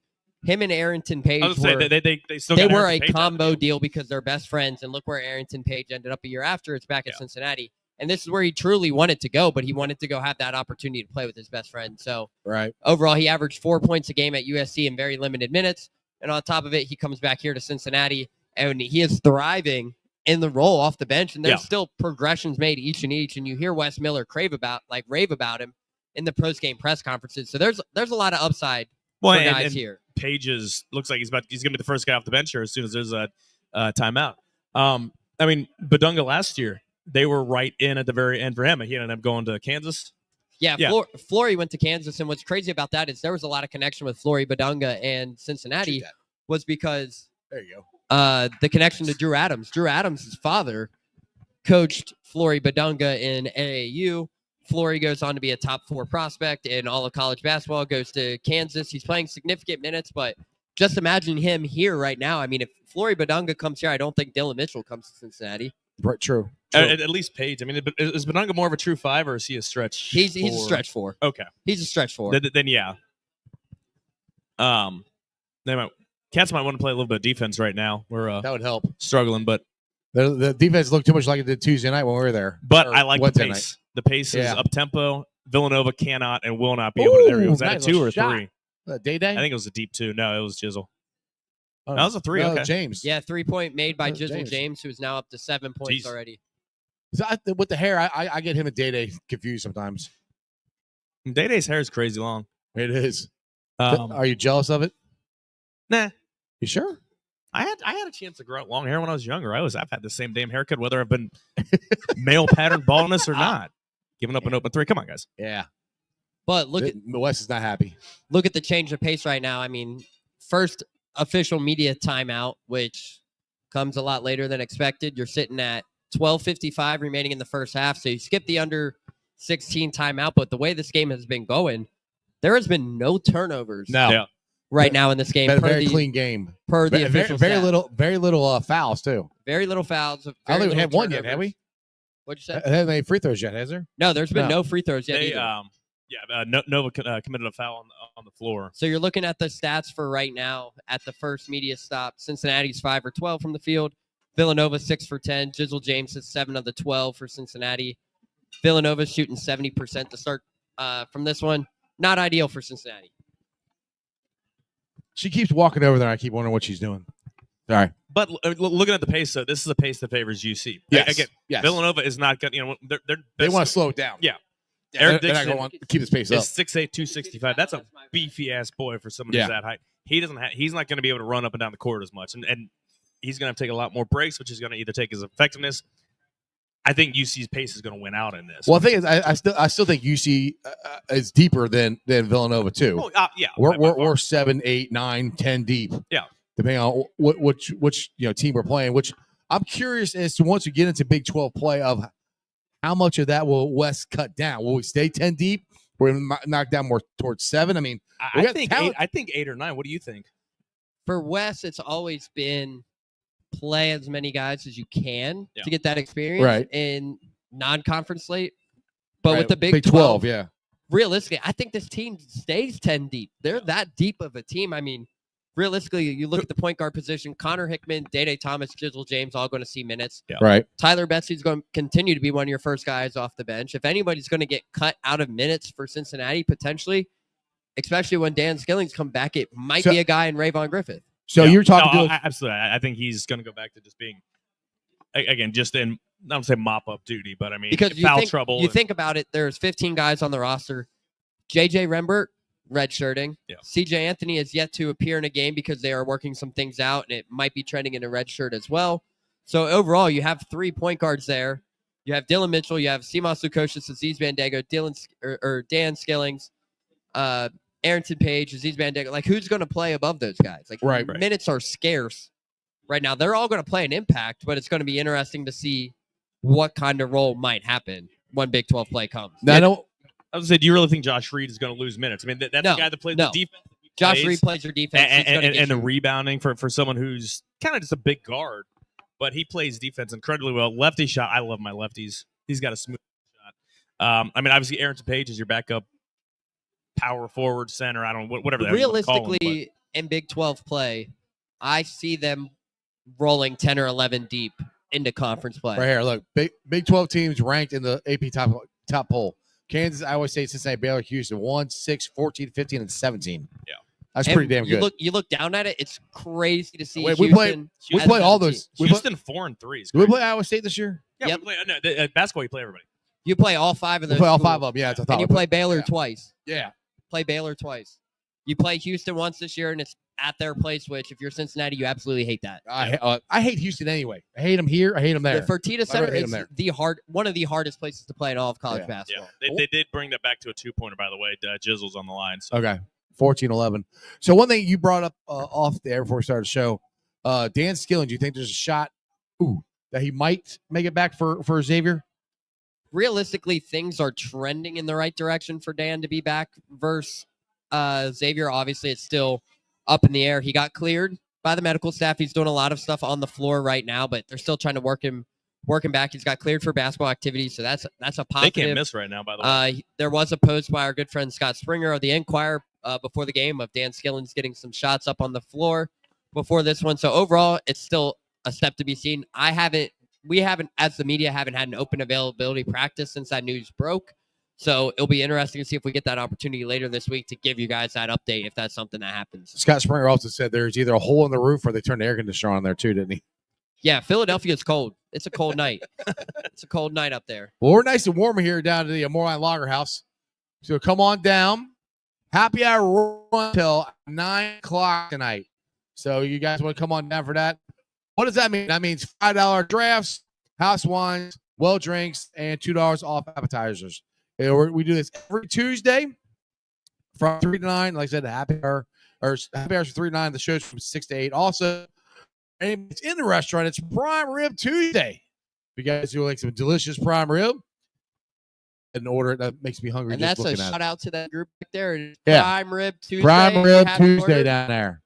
Him and Arrington Page were a combo deal because they're best friends. And look where Arrington Page ended up a year after. It's back at Cincinnati. And this is where he truly wanted to go, but he wanted to go have that opportunity to play with his best friend. So overall, he averaged 4 points a game at USC in very limited minutes. And on top of it, he comes back here to Cincinnati, and he is thriving in the role off the bench. And there's still progressions made each. And you hear Wes Miller rave about him in the post-game press conferences. So there's a lot of upside for guys here. Pages looks like he's going to be the first guy off the bench here as soon as there's a timeout. I mean, Badunga last year, they were right in at the very end for him. He ended up going to Kansas. Yeah. Flory went to Kansas, and what's crazy about that is there was a lot of connection with Flory Badunga and Cincinnati was because there you go. The connection to Drew Adams. Drew Adams' father coached Flory Badunga in AAU. Flory goes on to be a top 4 prospect in all of college basketball, goes to Kansas. He's playing significant minutes, but just imagine him here right now. I mean, if Flory Badunga comes here, I don't think Dylan Mitchell comes to Cincinnati. Right, true. At least Page. I mean, is Badunga more of a true 5 or is he a stretch? He's a stretch 4. Okay. He's a stretch 4. Then yeah. Cats might want to play a little bit of defense right now. That would help. Struggling, but the defense looked too much like it did Tuesday night when we were there. But I like the pace. Night. The pace is up tempo. Villanova cannot and will not be able to. There was that a 2 or 3? Day? I think it was a deep 2. No, it was Jizzle. That was a 3. Okay, James. Yeah, 3-point made by Jizzle James, who is now up to 7 points already. With the hair, I get him and Day confused sometimes. Day's hair is crazy long. It is. Are you jealous of it? Nah. You sure? I had a chance to grow out long hair when I was younger. I've had the same damn haircut, whether I've been male pattern baldness or not. Giving up an open 3. Come on, guys. Yeah. But Wes is not happy. Look at the change of pace right now. I mean, first official media timeout, which comes a lot later than expected. You're sitting at 12:55 remaining in the first half, so you skip the under 16 timeout. But the way this game has been going, there has been no turnovers right now in this game. Been a very clean game. Per the official very stats. little fouls too. Very little fouls. I don't think we had one yet, have we? What'd you say? Haven't made free throws yet, has there? No, there's been no free throws yet. They, either. Nova committed a foul on the floor. So you're looking at the stats for right now at the first media stop. Cincinnati's 5 for 12 from the field. Villanova 6 for 10. Jizzle James is 7 of the 12 for Cincinnati. Villanova's shooting 70% to start from this one. Not ideal for Cincinnati. She keeps walking over there. I keep wondering what she's doing. Sorry. But looking at the pace, though, this is a pace that favors UC. Yes. Again, yes. Villanova is not going to, they want to slow it down. Yeah. Eric Dixon Dixon want to keep his pace up. is 6'8", 265. That's a beefy-ass boy for someone who's that height. He's not going to be able to run up and down the court as much. And he's going to have to take a lot more breaks, which is going to either take his effectiveness. I think UC's pace is going to win out in this. Well, the thing is, I still think UC is deeper than Villanova too. Oh, yeah, we're 7, 8, 9, 10 deep. Yeah, depending on which team we're playing. Which I'm curious as to once we get into Big 12 play of how much of that will West cut down. Will we stay 10 deep? We're going to knock down more towards 7. I mean, I think 8 or 9. What do you think? For West, it's always been play as many guys as you can to get that experience in non-conference slate. But with the Big 12, realistically, I think this team stays 10 deep. They're that deep of a team. I mean, realistically, you look at the point guard position, Connor Hickman, Day Thomas, Jizzle James, all going to see minutes. Yeah. Right. Tyler Betsy's going to continue to be one of your first guys off the bench. If anybody's going to get cut out of minutes for Cincinnati, potentially, especially when Dan Skilling's come back, it might be a guy in Rayvon Griffith. So you're talking to absolutely. I think he's going to go back to just being, again, just in, I don't say mop-up duty, but I mean, because foul trouble. You think about it, there's 15 guys on the roster. J.J. Rembert, redshirting. Yeah. C.J. Anthony has yet to appear in a game because they are working some things out, and it might be trending in a red shirt as well. So overall, you have 3 point guards there. You have Dylan Mitchell, you have Simas Lukosius, Aziz Bandago, Dan Skillings, Arrington Page, Aziz Bandago. Like, who's going to play above those guys? Like, minutes are scarce right now. They're all going to play an impact, but it's going to be interesting to see what kind of role might happen when Big 12 play comes. Now, I was going to say, do you really think Josh Reed is going to lose minutes? I mean, that's the guy that plays the defense. Josh Reed plays your defense. And the rebounding for someone who's kind of just a big guard, but he plays defense incredibly well. Lefty shot. I love my lefties. He's got a smooth shot. I mean, obviously, Arrington Page is your backup power forward, center. I don't know, whatever that realistically, in Big 12 play, I see them rolling 10 or 11 deep into conference play. Right here, look, Big 12 teams ranked in the AP top poll. Kansas, Iowa State, Cincinnati, Baylor, Houston, 1, 6, 14, 15, and 17. Yeah. That's pretty damn good. You look down at it, it's crazy to see. We play all those. Houston 4-3. Did we play Iowa State this year? Yeah, yep. Basketball, you play everybody. You play all 5 of those. We play all 5 of them, yeah. That's what I thought. And you play Baylor twice. Yeah. Play Baylor twice. You play Houston once this year, and it's at their place, which if you're Cincinnati, you absolutely hate that. I hate Houston anyway. I hate them here. I hate them there. The Fertitta Center is one of the hardest places to play in all of college basketball. Yeah. They did bring that back to a 2-pointer, by the way. Jizzle's on the line. So. Okay. 14-11. So one thing you brought up off the air before we started the show, Dan Skilling, do you think there's a shot that he might make it back for Xavier? Realistically, things are trending in the right direction for Dan to be back versus Xavier. Obviously, it's still up in the air. He got cleared by the medical staff. He's doing a lot of stuff on the floor right now, but they're still trying to work him back. He's got cleared for basketball activities, so that's a positive. They can't miss right now, by the way. There was a post by our good friend Scott Springer of the Enquirer before the game of Dan Skilling's getting some shots up on the floor before this one. So overall, it's still a step to be seen. We haven't, as the media, haven't had an open availability practice since that news broke. So it'll be interesting to see if we get that opportunity later this week to give you guys that update if that's something that happens. Scott Springer also said there's either a hole in the roof or they turned the air conditioner on there too, didn't he? Yeah, Philadelphia's cold. It's a cold night. It's a cold night up there. Well, we're nice and warm here down to the Moerlein Lager House. So come on down. Happy hour until 9 o'clock tonight. So you guys want to come on down for that? What does that mean? That means $5 drafts, house wines, well drinks, and $2 off appetizers. We do this every Tuesday from 3 to 9. Like I said, happy hours from 3 to 9. The show's from 6 to 8. Also, and it's in the restaurant. It's Prime Rib Tuesday. If you guys do like some delicious prime rib, and order it, that makes me hungry. And just that's a looking at shout out to that group back there. Yeah. Prime Rib Tuesday. Prime Rib Happy Tuesday order. down there.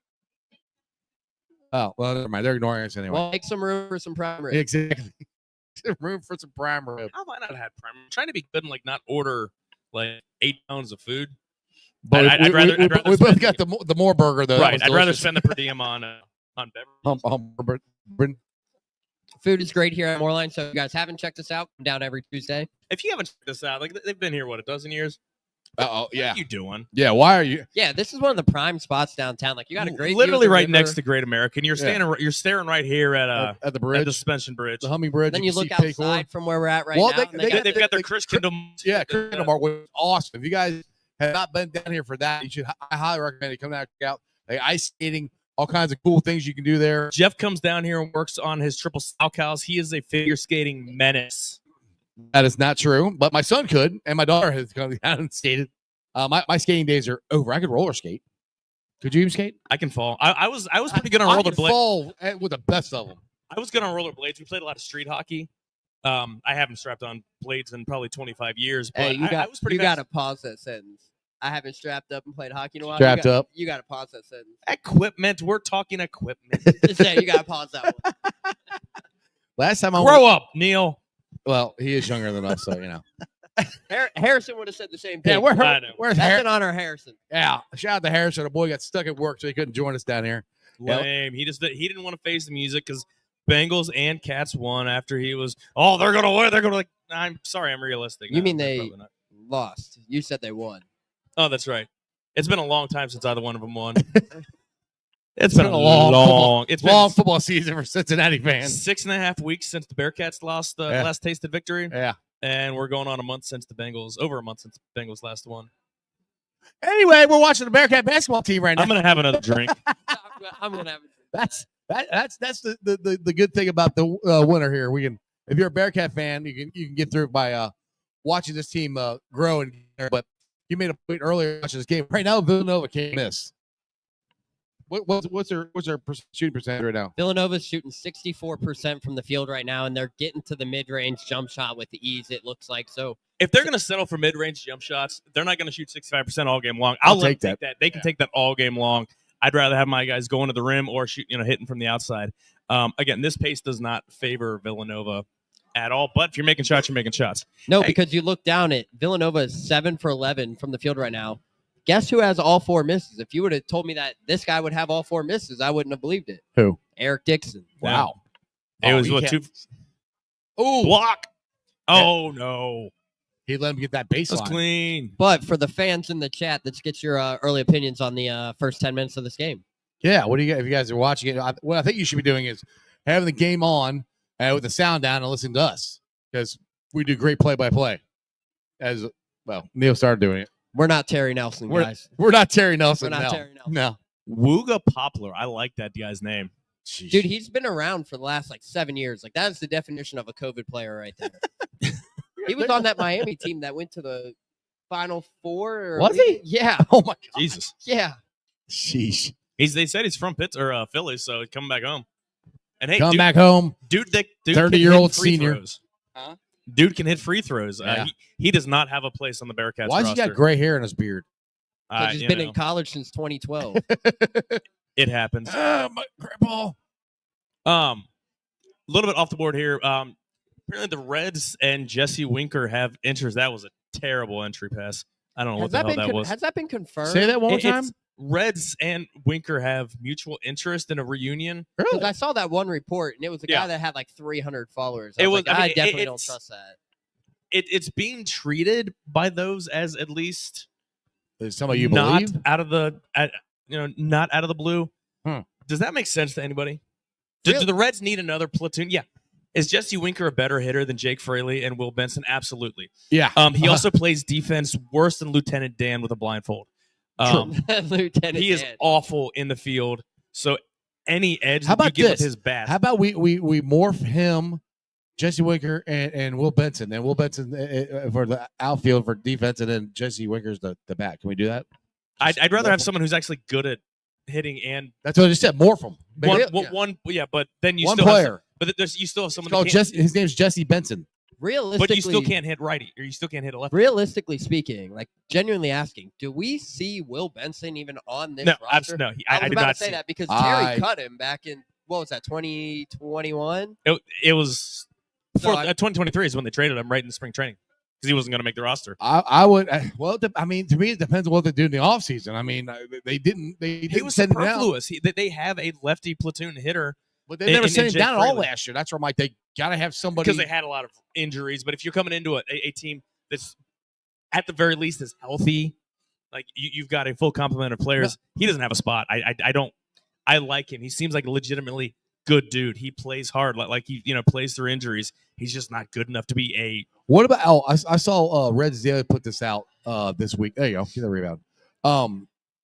Oh, well, never mind. They're ignoring us anyway. Well, make some room for some prime rib. Exactly. Room for some prime rib. How have I not had prime? I'm trying to be good and like not order like 8 pounds of food. But I'd rather we both spend- got the more burger though. Right. I'd rather spend the per diem on beverage. Food is great here at Moerlein, so if you guys haven't checked us out, come down every Tuesday. If you haven't checked this out, like they've been here, what, a dozen years? Oh yeah. What are you doing? Yeah. Why are you? Yeah, this is one of the prime spots downtown. Like you got a great literally view of the right river. next to Great American. You're standing. You're staring right here at At the bridge, the suspension bridge. the Humming Bridge. Then you can look see Paycor. outside from where we're at right Well, now. and they got- They've got their Chris Kindle. Yeah, Chris Kendall was awesome. If you guys have not been down here for that, you should. I highly recommend it. Come down and check out like ice skating, all kinds of cool things you can do there. Jeff comes down here and works on his triple sock house. He is a figure skating menace. That is not true, but my son could, and my daughter has come down and skated. My skating days are over. I could roller skate. Could you even skate? I can fall. I was pretty good on I could rollerblades. fall with the best of them. I was good on rollerblades. We played a lot of street hockey. I haven't strapped on blades in probably 25 years, but Hey, I was pretty you fast. got to pause that sentence. I haven't strapped up and played hockey in a while. Strapped up. You got to pause that sentence. Equipment. We're talking equipment. Just say you got to pause that one. Last time I Grow up, Neil. Well, he is younger than us, so you know. Harrison would have said the same thing. Yeah, where's That's Harrison? an honor, Harrison. Yeah, shout out to Harrison. The boy got stuck at work, so he couldn't join us down here. Yep. Lame. He didn't want to face the music because Bengals and Cats won after he was. Oh, they're gonna win. They're gonna like. I'm sorry. I'm realistic. You mean they're they probably not. lost? You said they won. Oh, that's right. It's been a long time since either one of them won. It's been a long. football, It's long been football season for Cincinnati fans. 6.5 weeks since the Bearcats lost the last tasted victory, Yeah. and we're going on a month since the Bengals. Over a month since the Bengals last won. Anyway, we're watching the Bearcat basketball team right now. I'm gonna have another drink. I'm gonna have. That's the good thing about the winter here. We can, if you're a Bearcat fan, you can get through it by watching this team grow. But you made a point earlier watching this game. Right now, Villanova can't miss. What's their shooting percentage right now? Villanova's shooting 64% from the field right now, and they're getting to the mid-range jump shot with the ease. It looks like so. If they're gonna settle for mid-range jump shots, they're not gonna shoot 65% all game long. I'll let take them that. They can take that all game long. I'd rather have my guys going to the rim or shoot, hitting from the outside. Again, this pace does not favor Villanova at all. But if you're making shots, you're making shots. No, Hey. because you look down at Villanova is 7 for 11 from the field right now. Guess who has all 4 misses? If you would have told me that this guy would have all 4 misses, I wouldn't have believed it. Who? Eric Dixon. Wow. It was he what can't- 2 Oh, block. Oh no, he let him get that that's baseline. clean. But for the fans in the chat, let's get your early opinions on the first 10 minutes of this game. Yeah. What do you? If you guys are watching it, what I think you should be doing is having the game on with the sound down and listening to us because we do great play-by-play. As well, Neil started doing it. We're not Terry Nelson, guys. We're not Terry Nelson. We're not no. Terry Nelson. No. Wooga Poplar. I like that guy's name. Dude, he's been around for the last 7 years. Like that is the definition of a COVID player right there. He was on that Miami team that went to the Final Four. Or Was he? Yeah. Oh my God. Jesus. Yeah. Sheesh. They said he's from Philly, so he's coming back home. And hey, Come dude, back home. dude, 30-year-old can hit free senior. throws. Huh? Dude can hit free throws. Yeah. He does not have a place on the Bearcats Why's roster. he got gray hair in his beard? Because he's been in college since 2012. It happens. My grandpa. A little bit off the board here. Apparently the Reds and Jesse Winker have interest. That was a terrible entry pass. I don't know what the hell that was. Has that been confirmed? Say that one more It's- time. Reds and Winker have mutual interest in a reunion. Because I saw that one report, and it was a Yeah. guy that had 300 followers. It was- Like, I I mean, definitely don't it's- trust that. It's being treated by those as at least Is some of you not believe? out of the not out of the blue. Hmm. Does that make sense to anybody? Do the Reds need another platoon? Yeah. Is Jesse Winker a better hitter than Jake Fraley and Will Benson? Absolutely. Yeah. He also plays defense worse than Lieutenant Dan with a blindfold. Lieutenant He is Dan. awful in the field. So any edge How that you about give this? with his bat. How about we morph him, Jesse Winker, and Will Benson, and Will Benson for the outfield for defense, and then Jesse Winker's the bat. Can we do that? I'd rather have someone who's actually good at hitting and That's what I just said. More from one. Yeah, but then you one still player. But you still have someone. Called his name's Jesse Benson. Realistically, but you still can't hit righty, or you still can't hit a lefty. Realistically speaking, like genuinely asking, do we see Will Benson even on this roster? No, I was did about not to say see that because Terry cut him back in what was that 2021? It was 2023 is when they traded him right in spring training because he wasn't going to make the roster. I would. Well, I mean, to me, it depends on what they do in the offseason. I mean, they didn't. He was superfluous. They have a lefty platoon hitter. But they never sent him down at all last year. That's where I'm like, they got to have somebody. Because they had a lot of injuries. But if you're coming into a team that's at the very least is healthy, like you've got a full complement of players, he doesn't have a spot. I like him. He seems like a legitimately good dude. He plays hard, like he plays through injuries. He's just not good enough to be a. What about? I saw Reds Daily put this out this week. There you go. Get the rebound.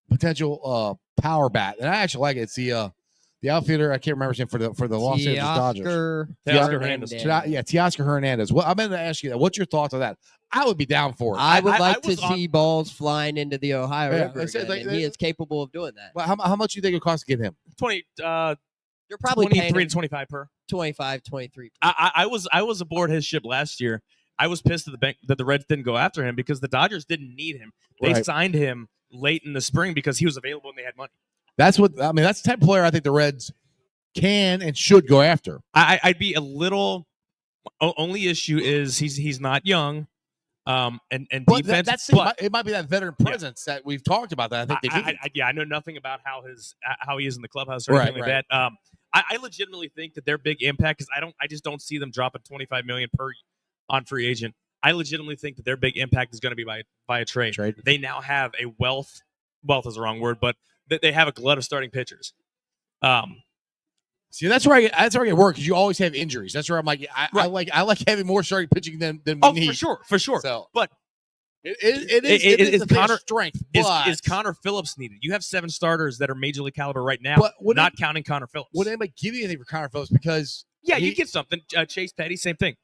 Potential power bat, and I actually like it. It's the outfielder, I can't remember his name for the Los Angeles Dodgers. Teoscar Hernandez. Teoscar Hernandez. Well, I'm going to ask you that. What's your thoughts on that? I would be down for it. I would like to see balls flying into the Ohio River again, like, and he is capable of doing that. But how much do you think it would cost to get him? 20. You're probably 23 to 25 per. 25, 23. I was aboard his ship last year. I was pissed that the Reds didn't go after him because the Dodgers didn't need him. They signed him late in the spring because he was available and they had money. That's the type of player I think the Reds can and should go after. I'd be a little. Only issue is he's not young, and defense. It might be that veteran presence that we've talked about. That I think I know nothing about how he is in the clubhouse or anything like that. I legitimately think that their big impact is I just don't see them dropping $25 million per on free agent. I legitimately think that their big impact is going to be by a trade. They now have a wealth is the wrong word, but they have a glut of starting pitchers. See, that's where I get work because you always have injuries. That's where I'm like, I like having more starting pitching than we need. For sure. So, but it is Connor strength. Is Connor Phillips needed? You have 7 starters that are major league caliber right now, not counting Connor Phillips. Would anybody give you anything for Connor Phillips? Because you get something. Chase Petty, same thing.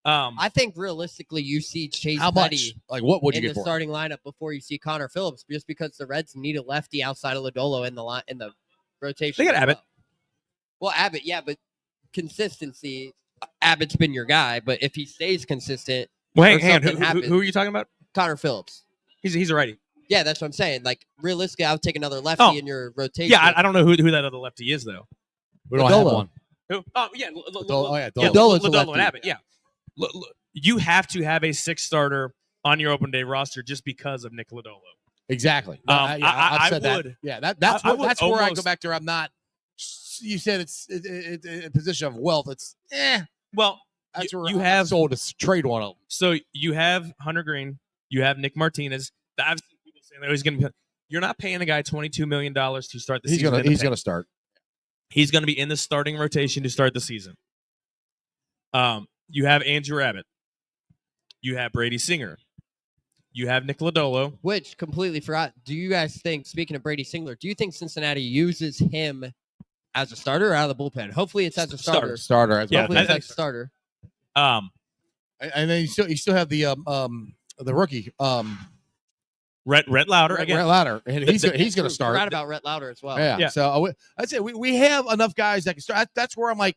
I think realistically, you see Chase how Petty much? Like what would you in get the for starting lineup before you see Connor Phillips, just because the Reds need a lefty outside of Lodolo in the rotation. They got Abbott. Well, Abbott, yeah, but consistency. Abbott's been your guy, but if he stays consistent, hang on. Who are you talking about? Connor Phillips. He's a righty. Yeah, that's what I'm saying. Like realistically, I would take another lefty in your rotation. Yeah, I don't know who that other lefty is though. We don't have one. Who? Oh yeah, Lodolo and Abbott. Yeah, you have to have a 6 starter on your open day roster just because of Nick Lodolo. Exactly. I've said that. Yeah, that's where I go back to. I'm not. You said it's a position of wealth. It's Well, that's where you have sold to trade one of them. So you have Hunter Green, you have Nick Martinez. I've seen people saying that he's going to. You're not paying the guy $22 million to start the season. He's going to start. He's going to be in the starting rotation to start the season. You have Andrew Abbott. You have Brady Singer. You have Nick Lodolo. Which completely forgot. Do you guys think? Speaking of Brady Singer, do you think Cincinnati uses him as a starter or out of the bullpen? Hopefully, it's as a starter. Starter. Hopefully, it's as a starter. And then you still have the rookie. Rhett Lauder again. Rhett Lauder, and he's going to start. Forgot about Rhett Lauder as well. Yeah. So I'd say we have enough guys that can start. That's where I'm like,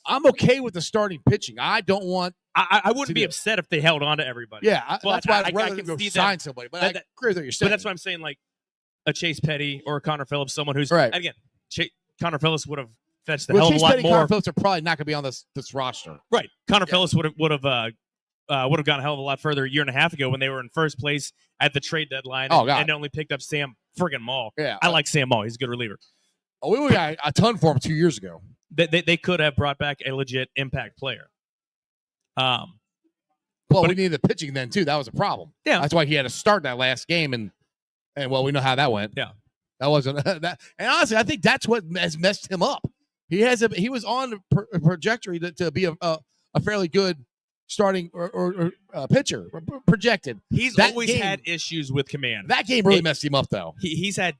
I'm okay with the starting pitching. I don't want. I wouldn't be upset if they held on to everybody. Yeah, that's why I'd rather go sign somebody. But I agree with what you're saying. But that's what I'm saying. Like a Chase Petty or a Connor Phillips, someone who's right. Again, Connor Phillips would have fetched a hell of a lot Petty, more. Connor Phillips are probably not going to be on this roster. Right. Connor Phillips would have gone a hell of a lot further a year and a half ago when they were in first place at the trade deadline and only picked up Sam friggin' Maul. Yeah, I like Sam Maul. He's a good reliever. Oh, we got a ton for him 2 years ago. They could have brought back a legit impact player. Well, we needed the pitching then too. That was a problem. Yeah, that's why he had to start that last game, and well, we know how that went. Yeah, that wasn't that. And honestly, I think that's what has messed him up. He was on a trajectory to be a fairly good starting or pitcher projected. He's always had issues with command. That game really messed him up, though. He's had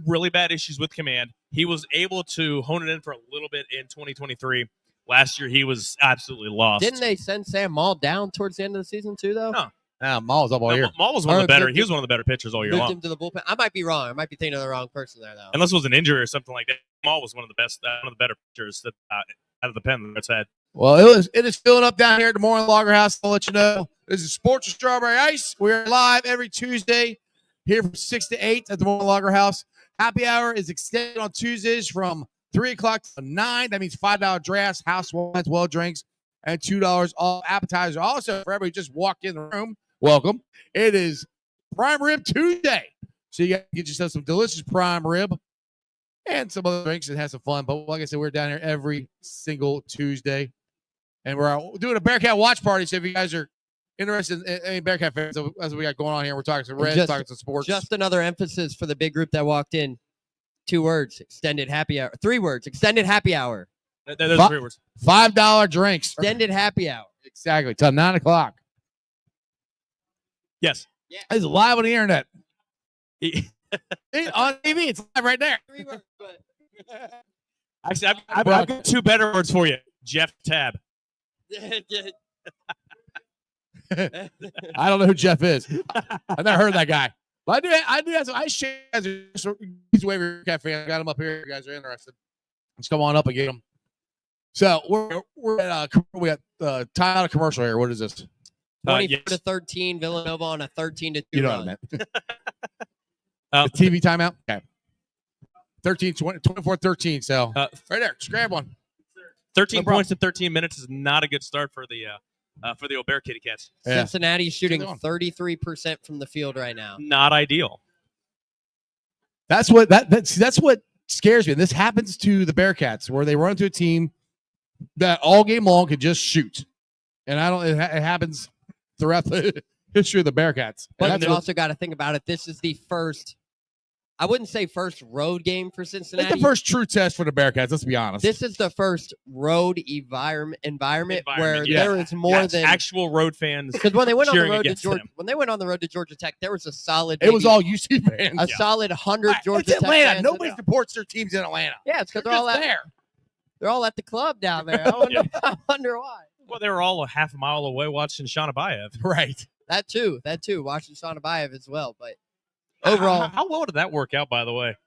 really bad issues with command. He was able to hone it in for a little bit in 2023. Last year, he was absolutely lost. Didn't they send Sam Maul down towards the end of the season too, though? No. Maul's up all year. Maul was one of the Or better. moved He was one of the better pitchers all year Moved long. him to the bullpen. I might be wrong. I might be thinking of the wrong person there, though. Unless it was an injury or something like that. Maul was one of the best, one of the better pitchers that out of the pen that's had. Well, it is filling up down here at the Moerlein Lager House. I'll let you know. This is Sports with Strawberry Ice. We're live every Tuesday here from 6 to 8 at the Moerlein Lager House. Happy hour is extended on Tuesdays from 3 o'clock to 9. That means $5 drafts, house wines, well drinks, and $2 off appetizer. Also, for everybody who just walked in the room, welcome. It is Prime Rib Tuesday. So you got to get yourself some delicious prime rib and some other drinks and have some fun. But like I said, we're down here every single Tuesday. And we're doing a Bearcat watch party. So if you guys are interested in any Bearcat fans, as we got going on here, we're talking some Reds, talking some sports. Just another emphasis for the big group that walked in. 2 words, extended happy hour. 3 words, extended happy hour. Those are 3 words. $5 drinks. Extended happy hour. Exactly. Till 9 o'clock. Yes. Yeah. It's live on the internet. On TV, it's live right there. 3 words, but Actually, I've got 2 better words for you. Jeff Tab. I don't know who Jeff is. I've never heard of that guy. But I do have some. I share he's a waiver cat fan. I got him up here. If you guys are interested, let's come on up and get him. So we're at we got time out of commercial here. What is this? 24 to 13, Villanova on a 13 to 2 You know run. what I meant. The TV timeout. Okay. 24-13. So right there, just grab one. 13 points in 13 minutes is not a good start for the old Bear Kitty Cats. Yeah. Cincinnati's shooting 33% from the field right now. Not ideal. That's what that's what scares me. This happens to the Bearcats, where they run into a team that all game long can just shoot, and it happens throughout the history of the Bearcats. But you also got to think about it. This is the first, I wouldn't say first road game for Cincinnati. It's the first true test for the Bearcats. Let's be honest. This is the first road environment where there is more than actual road fans. Because when they went on the cheering road to against Georgia, them. when they went on the road to Georgia Tech, there was a solid. It was all UC fans. A solid 100 Georgia it's Tech Atlanta. fans. Nobody supports their teams in Atlanta. Yeah, it's because they're all there. They're all at the club down there. I wonder why. Well, they were all a half a mile away watching Shauna Bayev. Right. That too. Watching Shauna Bayev as well. But overall, how well did that work out? By the way,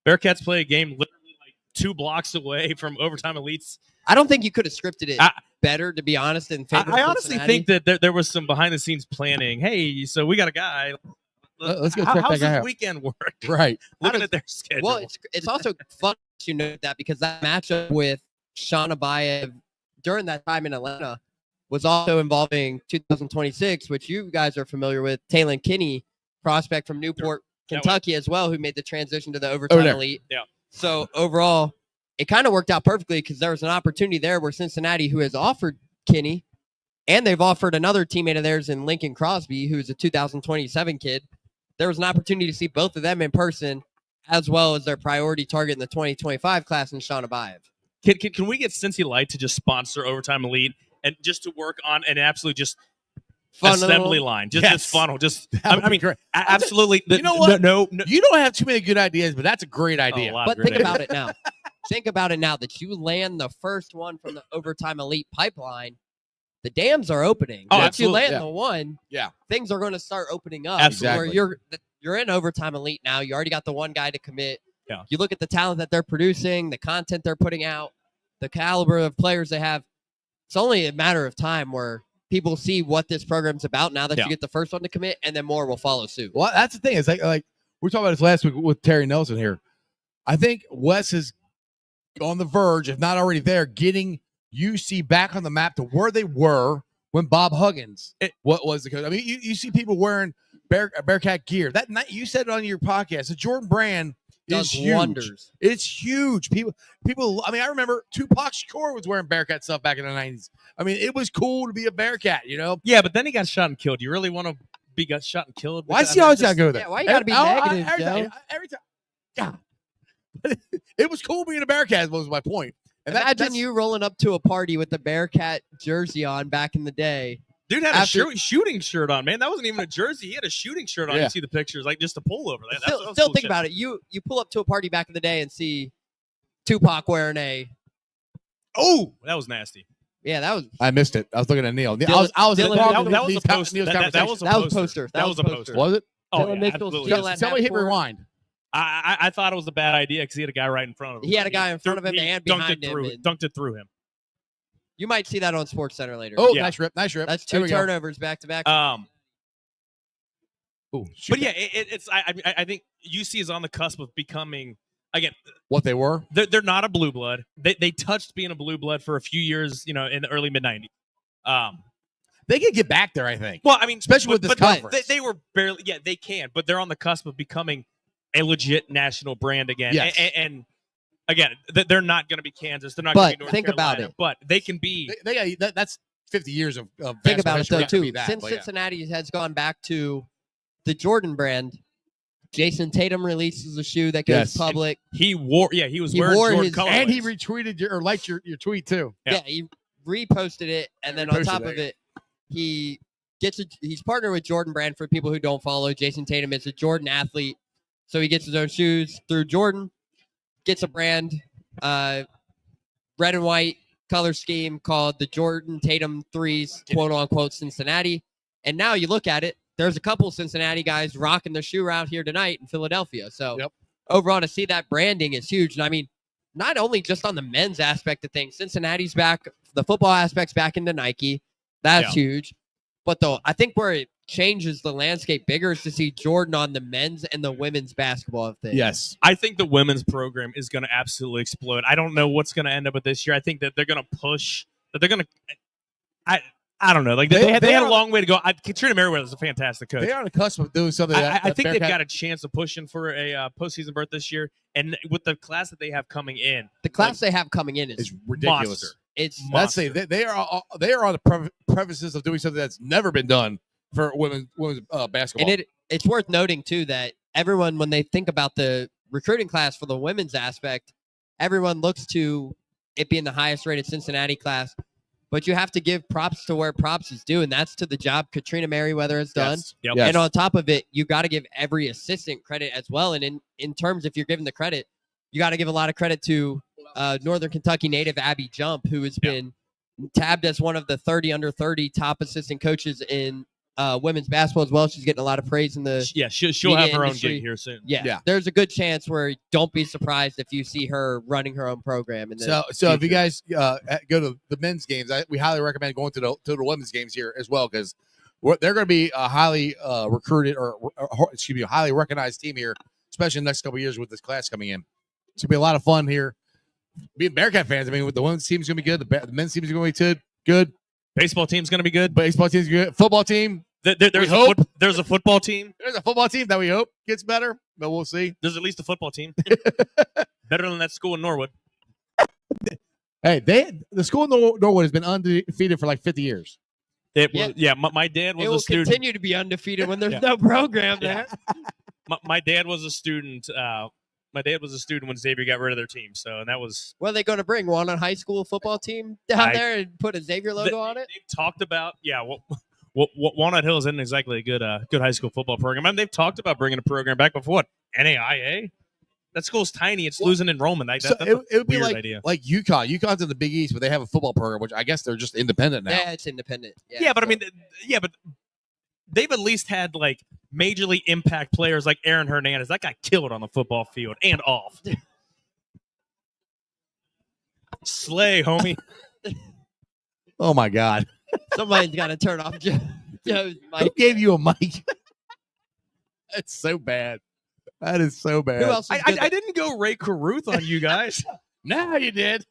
Bearcats play a game literally like 2 blocks away from Overtime Elites. I don't think you could have scripted it better, to be honest. I honestly think that there was some behind the scenes planning. Hey, so we got a guy. Let's go check that how's guy this out. weekend work? Right. Looking at their schedule. Well, it's also fun to note that because that matchup with Shauna Bayev during that time in Atlanta was also involving 2026, which you guys are familiar with, Taylon Kinney, prospect from Newport, Kentucky as well, who made the transition to the Overtime Elite. Yeah. So overall, it kind of worked out perfectly because there was an opportunity there where Cincinnati, who has offered Kinney, and they've offered another teammate of theirs in Lincoln Crosby, who's a 2027 kid. There was an opportunity to see both of them in person, as well as their priority target in the 2025 class in Shauna Bayev. Can we get Cincy Light to just sponsor Overtime Elite and just to work on an absolute just assembly line, just this funnel? Just I mean, absolutely. You know what? No, you don't have too many good ideas, but that's a great idea. But think about it now. Think about it now that you land the first one from the Overtime Elite pipeline. The dams are opening. Oh, Once you absolutely. land the one, things are going to start opening up. Absolutely. Where you're in Overtime Elite now. You already got the one guy to commit. Yeah. You look at the talent that they're producing, the content they're putting out, the caliber of players they have. It's only a matter of time where people see what this program's about now that you get the first one to commit, and then more will follow suit. Well, that's the thing. It's like we were talking about this last week with Terry Nelson here. I think Wes is on the verge, if not already there, getting UC back on the map to where they were when Bob Huggins what was the coach. I mean, you see people wearing Bearcat gear. That night you said it on your podcast. The Jordan brand is huge. Wonders. It's huge. People. I mean, I remember Tupac Shakur was wearing Bearcat stuff back in the 90s. I mean, it was cool to be a Bearcat, you know. Yeah, but then he got shot and killed. You really want to be got shot and killed? Why does he always got to go there? Yeah, why you got to be negative, every time. God. It was cool being a Bearcat, was my point. And Imagine you rolling up to a party with the Bearcat jersey on back in the day. Dude had a shooting shirt on, man. That wasn't even a jersey. He had a shooting shirt on. You see the pictures, like just a pullover. Still think about it. You pull up to a party back in the day and see Tupac wearing a. Oh, that was nasty. Yeah, that was I missed it. I was looking at Neil. Dylan- I was Dylan- involved in that was these a post. Neil's That was conversation. a That was poster. poster. That was a poster. Was it? Oh, Dylan yeah, Mitchell absolutely. steal at Somebody hit half-court. rewind. I thought it was a bad idea because he had a guy right in front of him. He had a guy in front of him He and dunked behind it through, him. and Dunked it through him. You might see that on SportsCenter later. Oh, Yeah. nice rip. Nice rip. That's There 2 we go. turnovers back to back. Ooh, shoot. But yeah, it's. I think UC is on the cusp of becoming again. What they were? They're not a blue blood. They touched being a blue blood for a few years. In the early mid-90s. They can get back there, I think. Well, I mean, Especially with this conference. They were barely. Yeah, they can, but they're on the cusp of becoming a legit national brand again. Yes. And again, they're not going to be Kansas. They're not going to But be North think Carolina, about it. But they can be. That's 50 years of Think about it, basketball though, history to be too. that, Since but yeah. Cincinnati has gone back to the Jordan brand, Jason Tatum releases a shoe that goes Yes. public. He wore. Yeah, he was He wearing wore Jordan his- colorways. And he retweeted or liked your tweet too. Yeah. Yeah, he reposted it, and then on Reposted top it. of it, he's partnered with Jordan Brand. For people who don't follow, Jason Tatum is a Jordan athlete, so he gets his own shoes through Jordan. Gets a brand, red and white color scheme called the Jordan Tatum Threes, quote unquote Cincinnati. And now you look at it, there's a couple Cincinnati guys rocking the shoe out here tonight in Philadelphia. So Yep. overall, to see that branding is huge. And I mean, not only just on the men's aspect of things, Cincinnati's back, the football aspect's back into Nike. That's huge. But though, I think where it changes the landscape bigger is to see Jordan on the men's and the women's basketball thing. Yes. I think the women's program is going to absolutely explode. I don't know what's going to end up with this year. I think that they're going to push. That they're going to. I don't know. Like they had a long way to go. Katrina Merriweather is a fantastic coach. They are on the cusp of doing something. I think they've got a chance of pushing for a postseason berth this year, and with the class that they have coming in, The class they have coming in is It's ridiculous. monster. it's Let's say they are on the premises of doing something that's never been done for women's basketball. and it's worth noting too that everyone, when they think about the recruiting class for the women's aspect, everyone looks to it being the highest rated Cincinnati class. But you have to give props to where props is due, and that's to the job Katrina Merriweather has done. Yes. Yep. Yes. And on top of it, you got to give every assistant credit as well. And in terms, if you're giving the credit, you got to give a lot of credit to Northern Kentucky native Abby Jump, who has been tabbed as one of the 30 under 30 top assistant coaches in women's basketball as well. She's getting a lot of praise in the she'll have media her own industry. gig here soon. Yeah. There's a good chance where don't be surprised if you see her running her own program. In the So if you future. guys go to the men's games, we highly recommend going to the women's games here as well, because they're going to be a highly recruited or a highly recognized team here, especially in the next couple of years with this class coming in. It's going to be a lot of fun here. Being Bearcat fans, I mean, with the women's team's going to be good. The men's team is going to be good. Baseball team's going to be good. Baseball team's good. Football team. There's a football team. There's a football team that we hope gets better, but we'll see. There's at least a football team. Better than that school in Norwood. Hey, the school in Norwood has been undefeated for like 50 years. My dad was it will a student. continue to be undefeated when there's no program there. My dad was a student. My dad was a student when Xavier got rid of their team. So, and that was. What are they going to bring? One on high school football team down there and put a Xavier logo on it? They've talked about, Walnut Hill isn't exactly a good high school football program. I mean, they've talked about bringing a program back before. What? NAIA? That school's tiny. It's losing enrollment. That's it would be weird like idea. like UConn. UConn's in the Big East, but they have a football program, which I guess they're just independent now. Yeah, it's independent. Yeah, but I mean, but they've at least had like majorly impact players like Aaron Hernandez. That got killed on the football field and off. Slay, homie. Oh my God! Somebody's got to turn off Joe's Who mic. gave you a mic? That's so bad. That is so bad. Who else? I didn't go Ray Caruth on you guys. Now you did.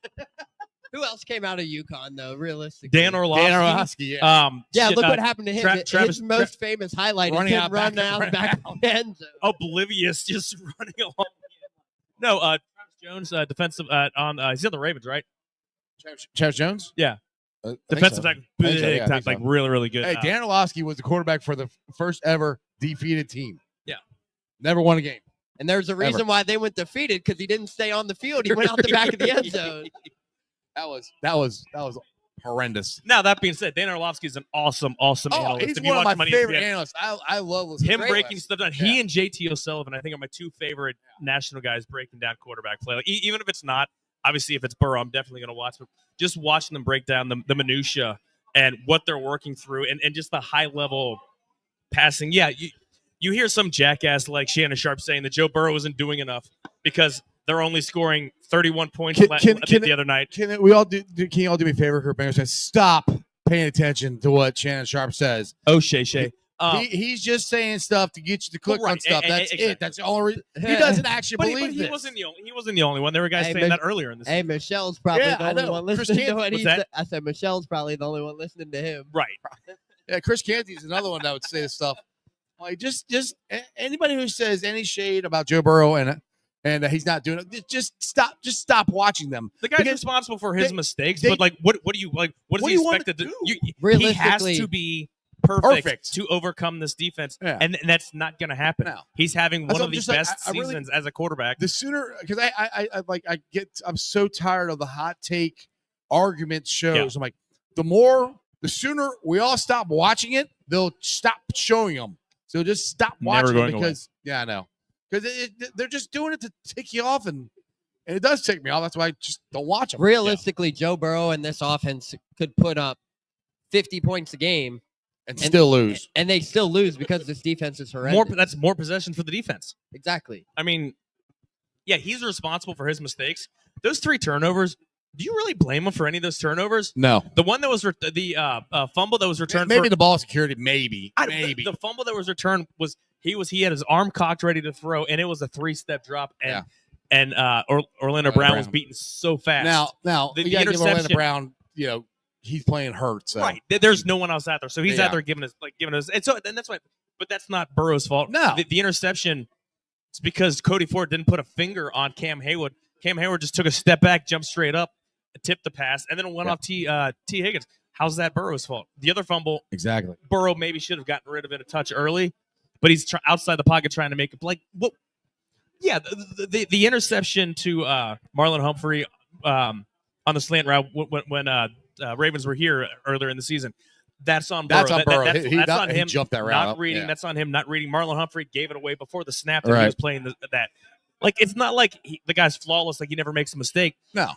Who else came out of UConn though? Realistically, Dan Orlovsky. Dan Orlovsky, yeah. Yeah, shit, look what happened to him. Travis- His most famous highlight is running him out running back- out running back out. of the end zone. oblivious, just running along. No, Travis Jones, defensive he's on the Ravens, right? Travis Jones. Yeah. I think Defensive so. tackle, I think big so, yeah, I tackle, think like so. really, really good. Hey, Dan Orlovsky was the quarterback for the first ever defeated team. Yeah. Never won a game. And there's a reason why they went defeated because he didn't stay on the field. He went out the back of the end zone. That was horrendous. Now that being said, Dan Orlovsky is an awesome analyst. He's If you one of watch my him on favorite ESPN, analysts. I love listening him to breaking him. stuff down. Yeah. He and JT O'Sullivan, I think, are my two favorite national guys breaking down quarterback play. Like, even if it's not Obviously, if it's Burrow, I'm definitely going to watch. But just watching them break down the minutia and what they're working through, and just the high level passing. Yeah, you hear some jackass like Shannon Sharp saying that Joe Burrow isn't doing enough because they're only scoring 31 points the other night. Can we all Can you all do me a favor, Kurt Bangers? Stop paying attention to what Shannon Sharp says. Oh, Shay. He's just saying stuff to get you to click on stuff. That's exactly. it. That's the only reason. He doesn't actually believe he this. He wasn't the only one. There were guys saying that earlier in the season. Hey, Michelle's probably the only one listening to what he said. I said Michelle's probably the only one listening to him. Right. Yeah, Chris Canty's another one that would say this stuff. Like just anybody who says any shade about Joe Burrow and he's not doing it, just stop watching them. The guy's responsible for his mistakes, but like, what do you like? What does he expect to do? He has to be perfect to overcome this defense, and that's not going to happen. No. He's having one of the best seasons as a quarterback. The sooner, because I'm so tired of the hot take argument shows. Yeah. I'm like, the sooner we all stop watching it, they'll stop showing them. So just stop watching it because I know. Because they're just doing it to tick you off, and it does tick me off. That's why I just don't watch them. Realistically, Joe Burrow and this offense could put up 50 points a game and still lose. And they still lose because this defense is horrendous. That's more possession for the defense. Exactly. I mean, yeah, he's responsible for his mistakes. Those 3 turnovers, do you really blame him for any of those turnovers? No. The one that was the fumble that was returned, maybe the ball security, maybe. The fumble that was returned was he had his arm cocked ready to throw, and it was a 3-step drop, and Orlando Brown was beaten so fast. Now the interception, Orlando Brown, he's playing hurt. So. Right, there's no one else out there, so he's out there giving us, and that's why. But that's not Burrow's fault. No, the interception. It's because Cody Ford didn't put a finger on Cam Hayward. Cam Hayward just took a step back, jumped straight up, tipped the pass, and then went off T. Higgins. How's that Burrow's fault? The other fumble, exactly. Burrow maybe should have gotten rid of it a touch early, but he's outside the pocket trying to make it. Like, what? Yeah, the interception to Marlon Humphrey on the slant route when Ravens were here earlier in the season. That's on Burrow. That's on Burrow. That's on him. He jumped that route. Not reading. Yeah. That's on him not reading. Marlon Humphrey gave it away before the snap that he was playing that. Like, it's not like the guy's flawless. Like, he never makes a mistake. No.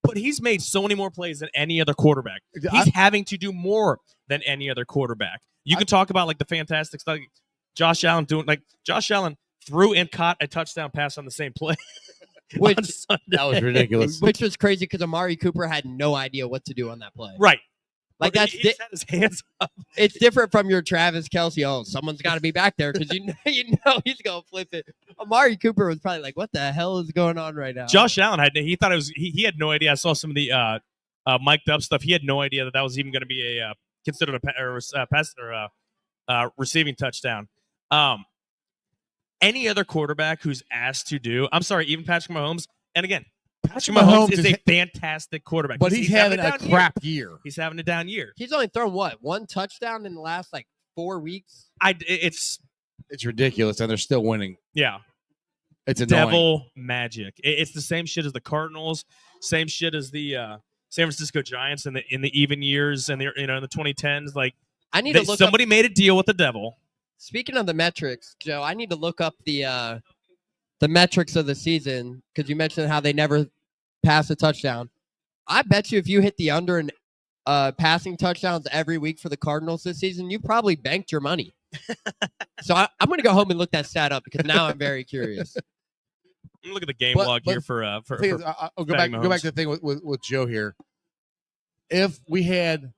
But he's made so many more plays than any other quarterback. He's having to do more than any other quarterback. You can talk about, like, the fantastic stuff. Josh Allen threw and caught a touchdown pass on the same play. That was ridiculous. Which was crazy because Amari Cooper had no idea what to do on that play. Right. Like, he just had his hands up. It's different from your Travis Kelce. Oh, someone's got to be back there because you know he's going to flip it. Amari Cooper was probably like, what the hell is going on right now? Josh Allen he thought it was he had no idea. I saw some of the mic'd up stuff. He had no idea that was even going to be considered a pass or receiving touchdown. Any other quarterback who's asked to do, I'm sorry, even Patrick Mahomes, and again, Patrick Mahomes is a fantastic quarterback. But he's having a crap year. He's having a down year. He's only thrown, one touchdown in the last, 4 weeks? It's ridiculous, and they're still winning. Yeah. It's annoying. Devil magic. It's the same shit as the Cardinals, same shit as the San Francisco Giants in the even years and in the 2010s. Like, I need to look somebody made a deal with the devil. Speaking of the metrics, Joe, I need to look up the metrics of the season because you mentioned how they never pass a touchdown. I bet you if you hit the under in passing touchdowns every week for the Cardinals this season, you probably banked your money. So I'm going to go home and look that stat up because now I'm very curious. Look at the game log here for I'll go back to the thing with Joe here. If we had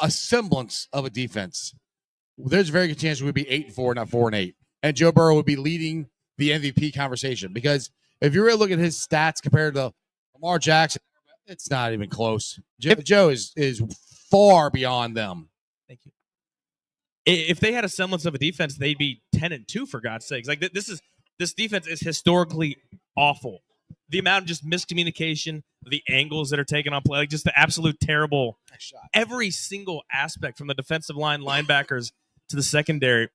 a semblance of a defense, there's a very good chance we'd be 8-4, not 4-8, and Joe Burrow would be leading the MVP conversation. Because if you really look at his stats compared to Lamar Jackson, it's not even close. Joe is far beyond them. Thank you. If they had a semblance of a defense, they'd be 10-2 for God's sakes. Like this defense is historically awful. The amount of just miscommunication, the angles that are taken on play, like just the absolute terrible. Every single aspect from the defensive line, linebackers to the secondary.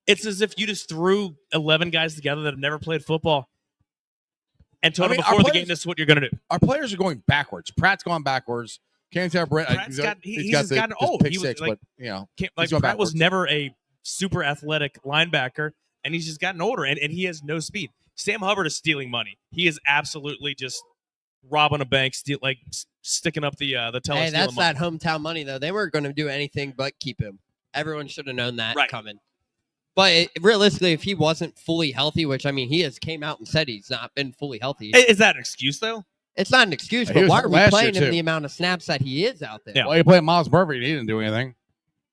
It's as if you just threw 11 guys together that have never played football and told them before the game, this is what you're going to do. Our players are going backwards. Pratt's gone backwards. Can't tell Brett. He's gotten old. Pick six, but Pratt was never a super athletic linebacker, and he's just gotten older, and he has no speed. Sam Hubbard is stealing money. He is absolutely just robbing a bank, sticking up the teller. Hey, that's money. that hometown money, though. They weren't going to do anything but keep him. Everyone should have known that coming. But realistically, if he wasn't fully healthy, which, I mean, he has came out and said he's not been fully healthy. Is that an excuse, though? It's not an excuse, He but was why hurt are we last playing year, him too. the amount of snaps that he is out there? Yeah. Well, he played Miles Murphy. He didn't do anything.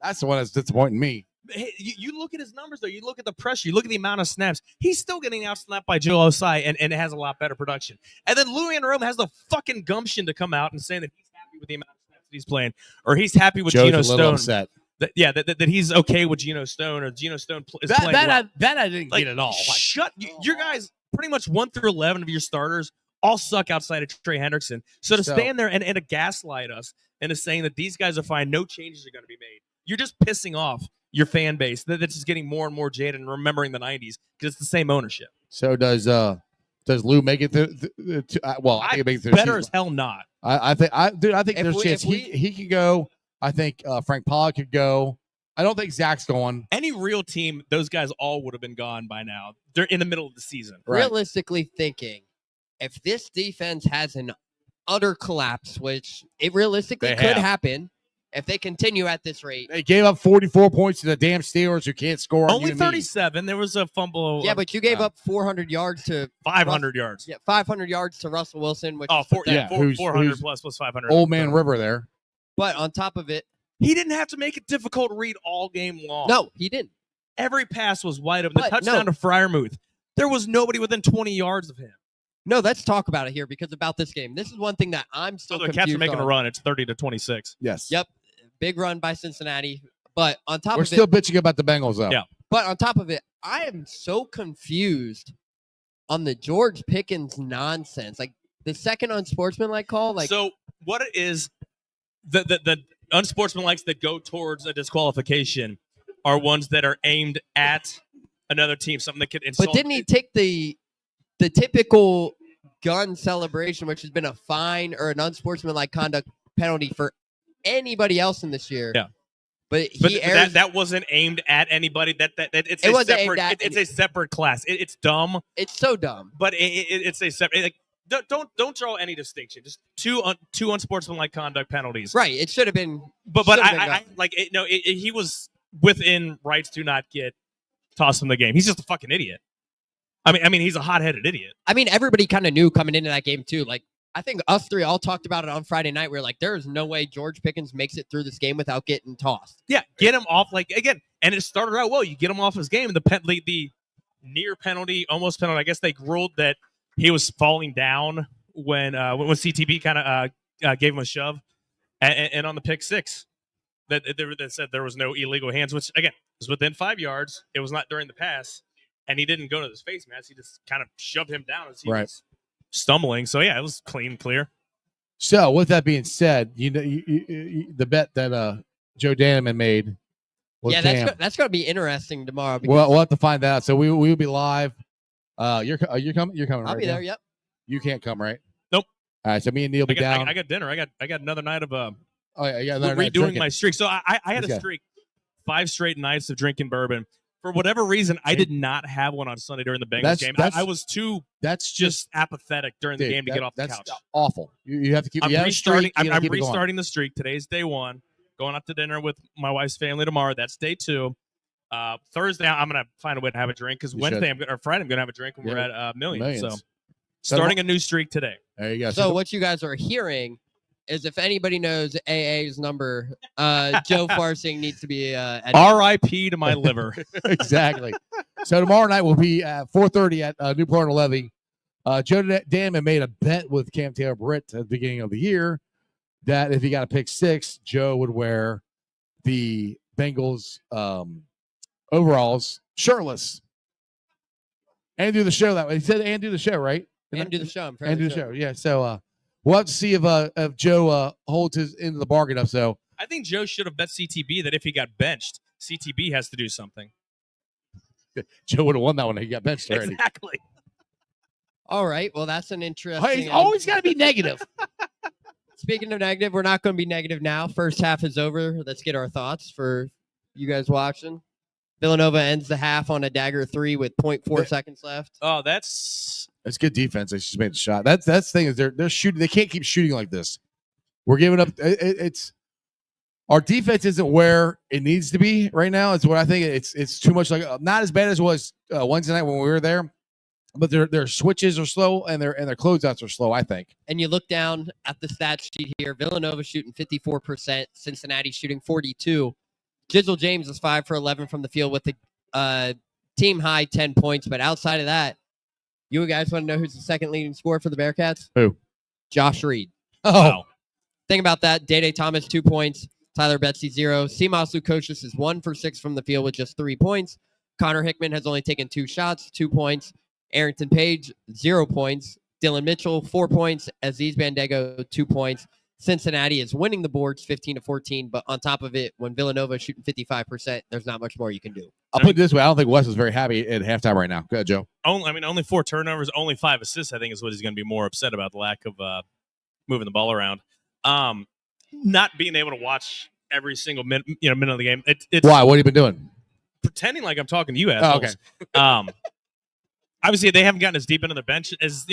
That's the one that's disappointing me. Hey, you look at his numbers, though. You look at the pressure. You look at the amount of snaps. He's still getting out-snapped by Joe Osai and has a lot better production. And then Louis Rome has the fucking gumption to come out and say that he's happy with the amount of snaps that he's playing, or he's happy with Joe's Geno a little Stone. upset. That he's okay with Geno Stone, or Geno Stone is playing well. That I didn't Like, get at all. Your guys, pretty much 1 through 11 of your starters all suck outside of Trey Hendrickson. So to stand there and to gaslight us and to saying that these guys are fine, no changes are going to be made, you're just pissing off your fan base that's just getting more and more jaded and remembering the 90s because it's the same ownership. So does Lou make it through? I think it makes it through. Better as hell not. I think If there's a chance he could go. I think Frank Pollock could go. I don't think Zach's going. Any real team, those guys all would have been gone by now. They're in the middle of the season. Right. Realistically thinking, if this defense has an utter collapse, which it realistically They could have. happen if they continue at this rate. They gave up 44 points to the damn Steelers who can't score. on Only you and me. 37. There was a fumble. Yeah, but you gave up 400 yards to 500 yards. Yeah, 500 yards to Russell Wilson, which Oh, is pathetic. 400 who's plus 500. Old Man River there. But on top of it, He didn't have to make it difficult to read all game long. no, he didn't. Every pass was wide open. The But touchdown to Freiermuth. There was nobody within 20 yards of him. No, let's talk about it here because about this game. This is one thing that I'm still So the confused Cats are making on. a run. It's 30-26. Yes. Yep, big run by Cincinnati. But on top We're of still it, bitching about the Bengals though. Yeah. but on top of it, I am so confused on the George Pickens nonsense. Like the second unsportsmanlike call. Like so what it is, the unsportsmanlikes that go towards a disqualification are ones that are aimed at another team, something that could insult. but didn't he take the typical gun celebration, which has been a fine or an unsportsmanlike conduct penalty for anybody else in this year? Yeah. But But he airs, that wasn't aimed at anybody. That it's It a wasn't aimed separate. at It's a separate class. It's dumb, it's so dumb. but it's a separate. Like, don't draw any distinction. Just two unsportsmanlike conduct penalties. Right. It should have been. But should've been I gone. like it, no. He was within rights to not get tossed from the game. He's just a fucking idiot. I mean he's a hot-headed idiot. I mean, everybody kind of knew coming into that game too. Like I think us three all talked about it on Friday night. We are like, there is no way George Pickens makes it through this game without getting tossed. Yeah, get him off. Like again, and it started out well. You get him off his game, and the near penalty, almost penalty. I guess they ruled that he was falling down when CTB kind of gave him a shove, and on the pick six, that said there was no illegal hands, which again was within 5 yards. It was not during the pass, and he didn't go to his face mask. He just kind of shoved him down as he was stumbling. So yeah, it was clean, clear. So with that being said, the bet that Joe Danneman made. Was Yeah, that's going to be interesting tomorrow. Because We'll have to find out. So we will be live. You're coming. You're coming. I'll right be now? there. Yep. You can't come, right? Nope. All right. So me and Neil will be down. I got dinner. I got another night of Oh yeah, you got another night redoing drinking. my streak. So I had Okay. a streak, 5 straight nights of drinking bourbon. For whatever reason, I did not have one on Sunday during the Bengals game. I was too That's just apathetic during the game to get off the that's couch. awful. You have to keep. I'm you have a restarting. streak, you gotta I'm keep it going. restarting the streak. Today's day 1. Going out to dinner with my wife's family tomorrow. That's day 2. Thursday, I'm gonna find a way to have a drink because Wednesday or Friday I'm gonna have a drink when we're at Millions. So starting a new streak today. There you go. So what you guys are hearing is if anybody knows AA's number, Joe Farfsing needs to be at R.I.P. to my liver. Exactly. So tomorrow night will be at 4:30 at Newport and Levy. Joe Danneman made a bet with Cam Taylor Britt at the beginning of the year that if he got a pick 6, Joe would wear the Bengals overalls shirtless and do the show that way. He said and do the show, right? and do the show. I'm And do the sure. show. Yeah. So we'll have to see if Joe holds his end of the bargain up. So I think Joe should have bet CTB that if he got benched, CTB has to do something. Joe would have won that one. He got benched already. Exactly. All right. Well, that's an interesting. Hey, he's always got to be negative. Speaking of negative, we're not going to be negative now. First half is over. Let's get our thoughts for you guys watching. Villanova ends the half on a dagger 3 with 0.4 seconds left. Oh, that's It's good defense. They just made the shot. That's the thing is they're shooting. They can't keep shooting like this. We're giving up. It's our defense isn't where it needs to be right now. It's what I think. It's too much like not as bad as it was Wednesday night when we were there, but their switches are slow and their closeouts are slow. I think. And you look down at the stat sheet here. Villanova shooting 54%. Cincinnati shooting 42%. Jizzle James is 5 for 11 from the field with the team high 10 points. But outside of that, you guys want to know who's the second leading scorer for the Bearcats? Who? Josh Reed. Oh, Wow. Think about that. Day Thomas, 2 points. Tyler Betsy, 0. Seamus Lukosius is 1 for 6 from the field with just 3 points. Connor Hickman has only taken 2 shots, 2 points. Arrington Page, 0 points. Dylan Mitchell, 4 points. Aziz Bandego, 2 points. Cincinnati is winning the boards 15-14, but on top of it, when Villanova is shooting 55%, there's not much more you can do. I'll put it this way. I don't think Wes is very happy at halftime right now. Go ahead, Joe. Only 4 turnovers, only 5 assists. I think is what he's going to be more upset about, the lack of moving the ball around. Not being able to watch every single minute of the game. It's Why? What have you been doing? pretending like I'm talking to you assholes. Okay. Obviously, they haven't gotten as deep into the bench as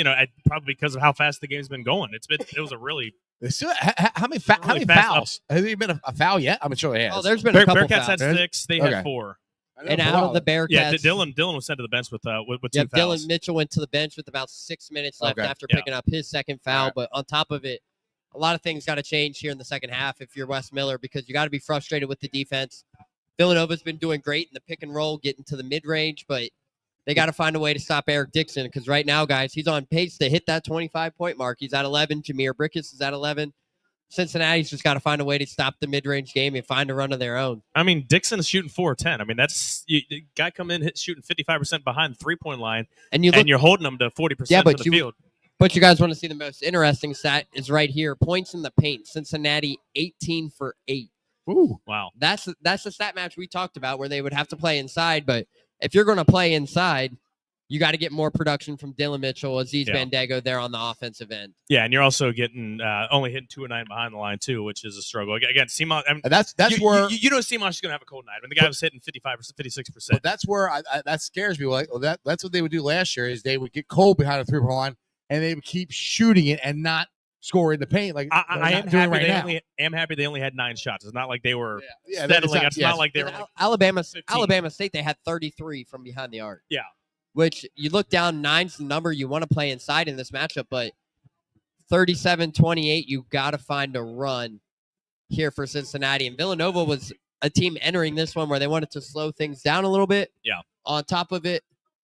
probably because of how fast the game's been going. It was a really How many fouls? Has there been a foul yet? I'm sure he has. Oh, there's been a couple Bearcats fouls. had 6. They had 4. And out of the Bearcats, Yeah, Dylan was sent to the bench with 2 fouls. Dylan Mitchell went to the bench with about 6 minutes left after picking up his second foul. Right. But on top of it, a lot of things got to change here in the second half if you're Wes Miller, because you got to be frustrated with the defense. Villanova's been doing great in the pick and roll, getting to the mid-range, but they got to find a way to stop Eric Dixon, because right now, guys, he's on pace to hit that 25-point mark. He's at 11. Jameer Brickus is at 11. Cincinnati's just got to find a way to stop the mid-range game and find a run of their own. I mean, Dixon is shooting 4 of 10. I mean, that's the guy come in shooting 55% behind the 3-point line, and you're holding them to 40% from the field. But you guys want to see the most interesting stat is right here. Points in the paint. Cincinnati 18 for 8. Ooh, wow. That's the stat match we talked about where they would have to play inside. But if you're going to play inside, you got to get more production from Dylan Mitchell, Aziz Bandego there on the offensive end. Yeah, and you're also getting only hitting 2 of 9 behind the line too, which is a struggle. Again, Seamus. I mean, that's where you know Seamus is going to have a cold night. I mean, the guy was hitting 55%, 56%. But that's where that scares me. Like that's what they would do last year is they would get cold behind the 3-point line and they would keep shooting it and not score in the paint. Like I am happy they only had 9 shots. It's not like they were settling. It's not like they were Alabama State. They had 33 from behind the arc. Yeah. Which you look down, 9's the number you want to play inside in this matchup, but 37-28, you got to find a run here for Cincinnati. And Villanova was a team entering this one where they wanted to slow things down a little bit. Yeah. On top of it,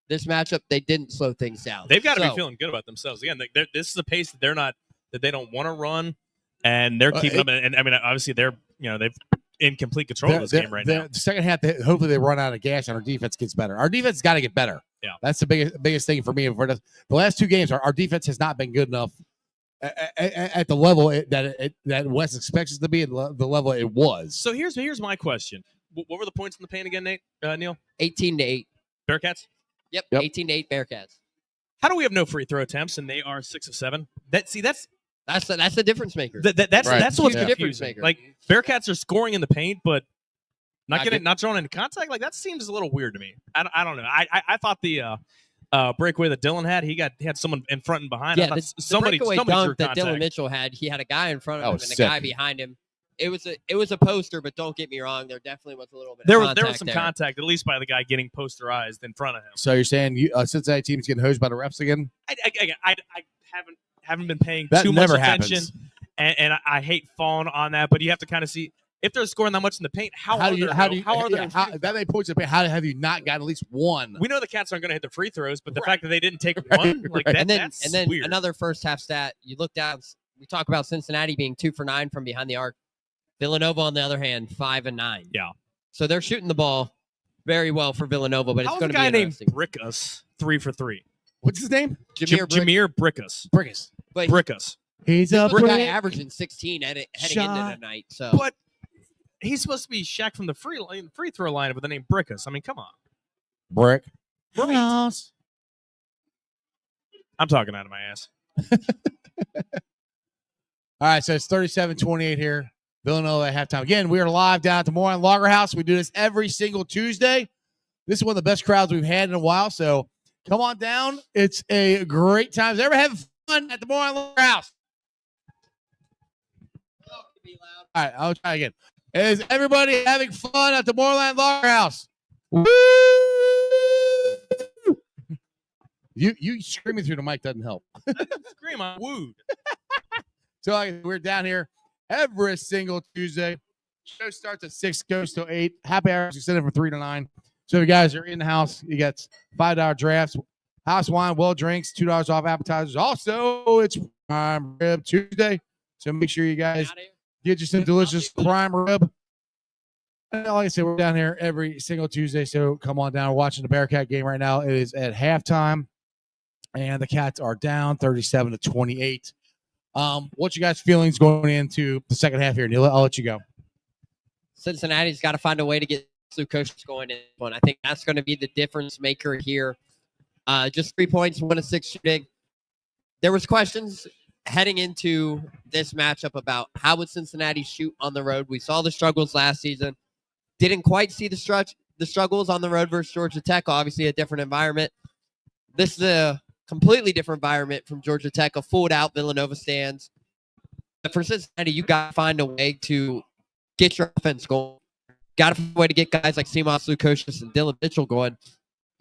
this matchup, they didn't slow things down. They've got to be feeling good about themselves. Again, this is a pace that they don't want to run, and they're keeping up. And I mean, obviously they've in complete control of this game right now. The second half, hopefully they run out of gas and our defense gets better. Our defense got to get better. Yeah, that's the biggest thing for me. For the last 2 games, our defense has not been good enough at the level that Wes expects us to be, at the level it was. So here's my question: what were the points in the paint again, Nate? Neil? 18-8. Bearcats. Yep. 18-8 Bearcats. How do we have no free throw attempts and they are 6 of 7? That's the difference maker. That's what's difference confusing. maker. Like Bearcats are scoring in the paint, but not drawing into contact. Like that seems a little weird to me. I don't know. I thought the breakaway that Dylan had, he had someone in front and behind. Yeah, somebody breakaway drew dunk that contact. Dylan Mitchell had. He had a guy in front of him and sick. a guy behind him. It was a poster, but don't get me wrong. There definitely was a little bit. There of was some contact, at least by the guy getting posterized in front of him. So you're saying Cincinnati team's getting hosed by the refs again? I haven't been paying That too much never attention, happens. and I hate falling on that. But you have to kind of see if they're scoring that much in the paint. How are that many points in the paint? How have you not gotten at least one? We know the Cats aren't going to hit the free throws, but the fact that they didn't take one, like that, and then weird. Another first half stat. You look down. We talk about Cincinnati being 2 for 9 from behind the arc. Villanova, on the other hand, 5 and 9. Yeah. So they're shooting the ball very well for Villanova, but it's going to be interesting. interesting. Guy named Brickus 3 for 3. What's his name? Jameer Brickus. Brickus. He's a guy averaging 16 heading into the night. So, but he's supposed to be Shaq from the free throw line with the name Brickus. I mean, come on. Brick. House. I'm talking out of my ass. All right, so it's 37-28 here. Villanova at halftime. Again, we are live down at the Moerlein Lager House. We do this every single Tuesday. This is one of the best crowds we've had in a while, so Come on down. It's a great time. Has ever having fun at the Moerlein Lager House? All right, I'll try again. Is everybody having fun at the Moerlein Lager House? Woo! You screaming through the mic doesn't help. Scream, I wooed. So we're down here every single Tuesday. Show starts at 6, goes till 8. Happy hours extended from 3 to 9. So if you guys are in the house, you get $5 drafts, house wine, well drinks, $2 off appetizers. Also, it's Prime Rib Tuesday. So make sure you guys get you some delicious prime rib. And like I said, we're down here every single Tuesday. So come on down. We're watching the Bearcat game right now. It is at halftime. And the Cats are down 37-28. What's you guys' feelings going into the second half here, Neil? I'll let you go. Cincinnati's got to find a way to get Lukoshis going in this one. I think that's going to be the difference maker here. Just 3 points, 1 of 6 shooting. There was questions heading into this matchup about how would Cincinnati shoot on the road. We saw the struggles last season. Didn't quite see the struggles on the road versus Georgia Tech. Obviously, a different environment. This is a completely different environment from Georgia Tech, a full-out Villanova stands. But for Cincinnati, you got to find a way to get your offense going. Got to find a way to get guys like Seamus Lukoshis and Dylan Mitchell going,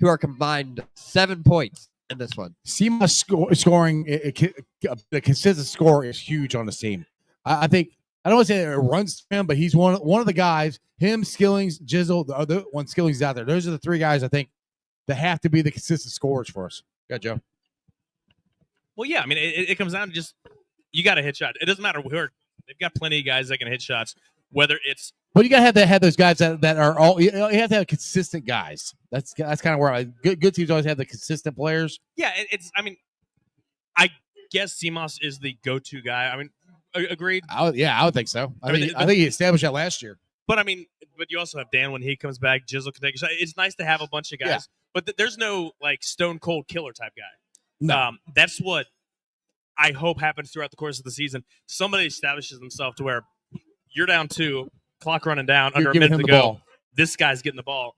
who are combined 7 points in this one. Seamus scoring the consistent score is huge on the team. I think I don't want to say it runs him, but he's one of the guys. Him, Skillings, Jizzle, the other one Skillings out there. Those are the 3 guys I think that have to be the consistent scorers for us. Go, Joe. Well, yeah, I mean, it comes down to just you got to hit shot. It doesn't matter where they've got plenty of guys that can hit shots. Whether it's you got to have those guys that are all. You have to have consistent guys. That's kind of where good teams always have the consistent players. Yeah, it's. I mean, I guess Seamus is the go-to guy. I mean, agreed. I would think so. I think he established that last year. But I mean, you also have Dan when he comes back. Jizzle can take a shot. It's nice to have a bunch of guys. Yeah. But there's no like stone cold killer type guy. No. That's what I hope happens throughout the course of the season. Somebody establishes themselves to where you're down 2, clock running down, under a minute to go. Ball. This guy's getting the ball.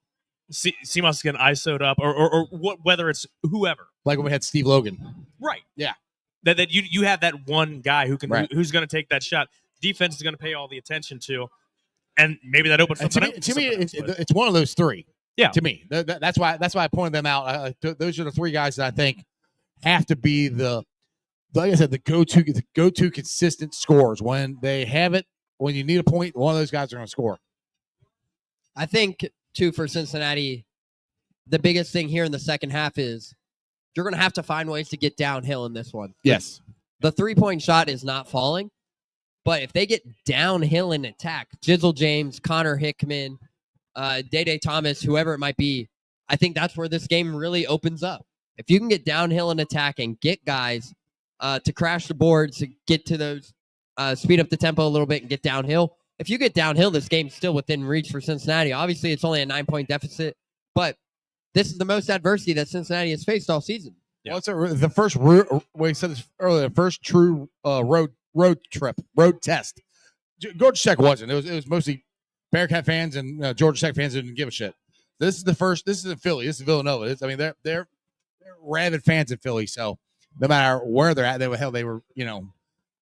Seamus is getting ISO'd up, or whether it's whoever. Like when we had Steve Logan. Right. Yeah. That you have that one guy who can who's going to take that shot. Defense is going to pay all the attention to, and maybe that opens something up. To me, it's one of those 3. Yeah. To me, that's why I pointed them out. Those are the 3 guys that I think have to be like I said, the go-to consistent scorers. When they have it, when you need a point, one of those guys are going to score. I think, too, for Cincinnati, the biggest thing here in the second half is you're going to have to find ways to get downhill in this one. Yes. The 3-point shot is not falling, but if they get downhill in attack, Jizzle James, Connor Hickman, Day Thomas, whoever it might be, I think that's where this game really opens up. If you can get downhill in attack and get guys to crash the boards, to get to those, speed up the tempo a little bit and get downhill. If you get downhill, this game's still within reach for Cincinnati. Obviously, it's only a 9-point deficit, but this is the most adversity that Cincinnati has faced all season. Yeah. Well, it's the first, we said this earlier, the first true road test. Georgia Tech wasn't. It was mostly Bearcat fans and Georgia Tech fans who didn't give a shit. This is the first. This is in Philly. This is Villanova. They're rabid fans in Philly. So no matter where they're at, they were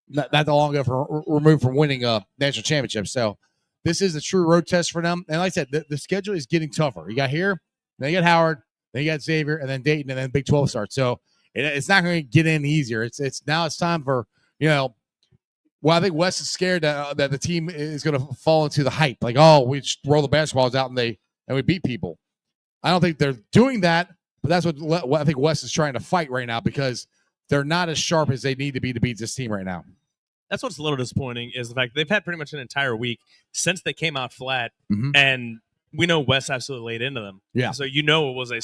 not that long ago removed from winning a national championship. So this is a true road test for them. And like I said, the schedule is getting tougher. You got here, then you got Howard, then you got Xavier, and then Dayton, and then Big 12 starts. So it's not going to get any easier. It's time for Well, I think Wes is scared that the team is going to fall into the hype. Like, we just roll the basketballs out and we beat people. I don't think they're doing that, but that's what I think Wes is trying to fight right now because they're not as sharp as they need to beat this team right now. That's what's a little disappointing is the fact they've had pretty much an entire week since they came out flat, and we know Wes absolutely laid into them. Yeah. So it was a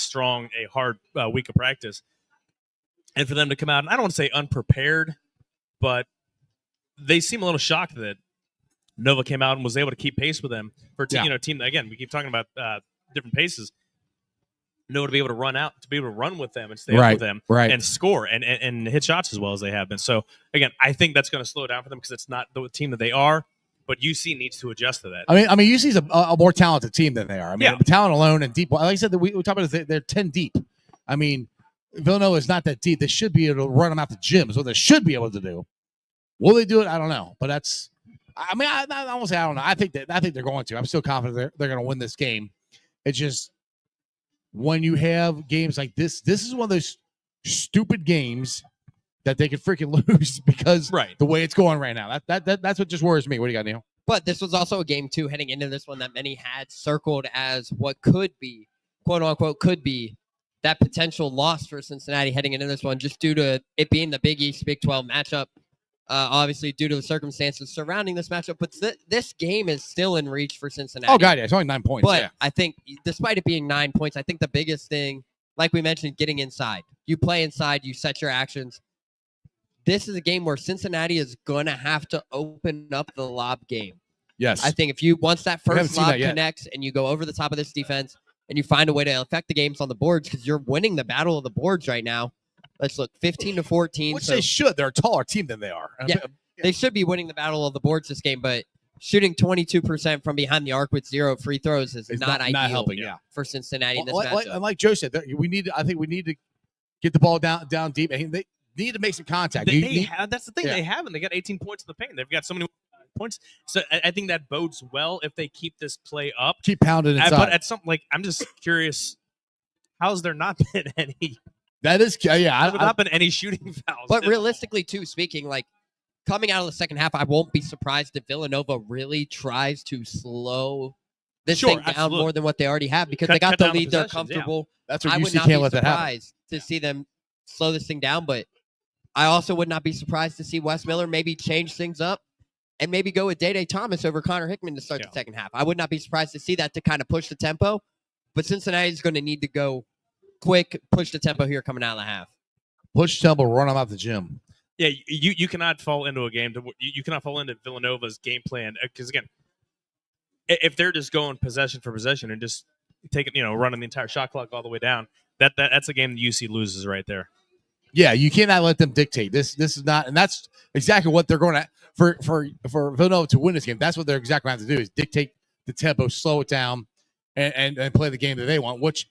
hard week of practice. And for them to come out, and I don't want to say unprepared, but they seem a little shocked that Nova came out and was able to keep pace with them for a team. Again, we keep talking about different paces. Nova to be able to run with them and stay up with them and score and hit shots as well as they have been. So again, I think that's going to slow down for them because it's not the team that they are. But UC needs to adjust to that. I mean, UC's a more talented team than they are. I mean, talent alone and deep. Like I said, we talk about they're 10 deep. I mean, Villanova is not that deep. They should be able to run them out the gym. Is what they should be able to do. Will they do it? I don't know. But that's. I mean, I won't say I don't know. I think they're going to. I'm still confident they're going to win this game. It's just when you have games like this. This is one of those stupid games that they could freaking lose because the way it's going right now. That's what just worries me. What do you got, Neil? But this was also a game, too, heading into this one that many had circled as what could be, quote unquote, could be that potential loss for Cincinnati heading into this one, just due to it being the Big East Big 12 matchup. Obviously, due to the circumstances surrounding this matchup, but this game is still in reach for Cincinnati. Oh, God, yeah. It's only 9 points. But yeah. I think, despite it being 9 points, I think the biggest thing, like we mentioned, getting inside. You play inside, you set your actions. This is a game where Cincinnati is going to have to open up the lob game. Yes. I think once that first lob connects and you go over the top of this defense and you find a way to affect the games on the boards, because you're winning the battle of the boards right now. Let's look, 15-14. Which they should. They're a taller team than they are. Yeah, they should be winning the battle of the boards this game, but shooting 22% from behind the arc with 0 free throws is not ideal helping, for Cincinnati in this matchup. And like Joe said, I think we need to get the ball down deep. And they need to make some contact. That's the thing. They haven't. They got 18 points in the paint. They've got so many points. So I think that bodes well if they keep this play up. Keep pounding inside. But at something like, I'm just curious, how's there not been any? That is, yeah. There's not been any shooting fouls. But realistically, too, speaking, like coming out of the second half, I won't be surprised if Villanova really tries to slow this thing down more than what they already have, because they got the lead. They're comfortable. Yeah. That's what I UC would not can't be let that happen. surprised to see them slow this thing down, but I also would not be surprised to see Wes Miller maybe change things up and maybe go with Day Thomas over Connor Hickman to start the second half. I would not be surprised to see that to kind of push the tempo, but Cincinnati is going to need to go quick, push the tempo here coming out of the half. Push tempo, run them out the gym. Yeah, you cannot fall into a game. You cannot fall into Villanova's game plan, because again, if they're just going possession for possession and just taking, running the entire shot clock all the way down, that's a game that UC loses right there. Yeah, you cannot let them dictate. This is not, and that's exactly what they're going to for Villanova to win this game. That's what they're exactly going to have to do, is dictate the tempo, slow it down, and play the game that they want. Which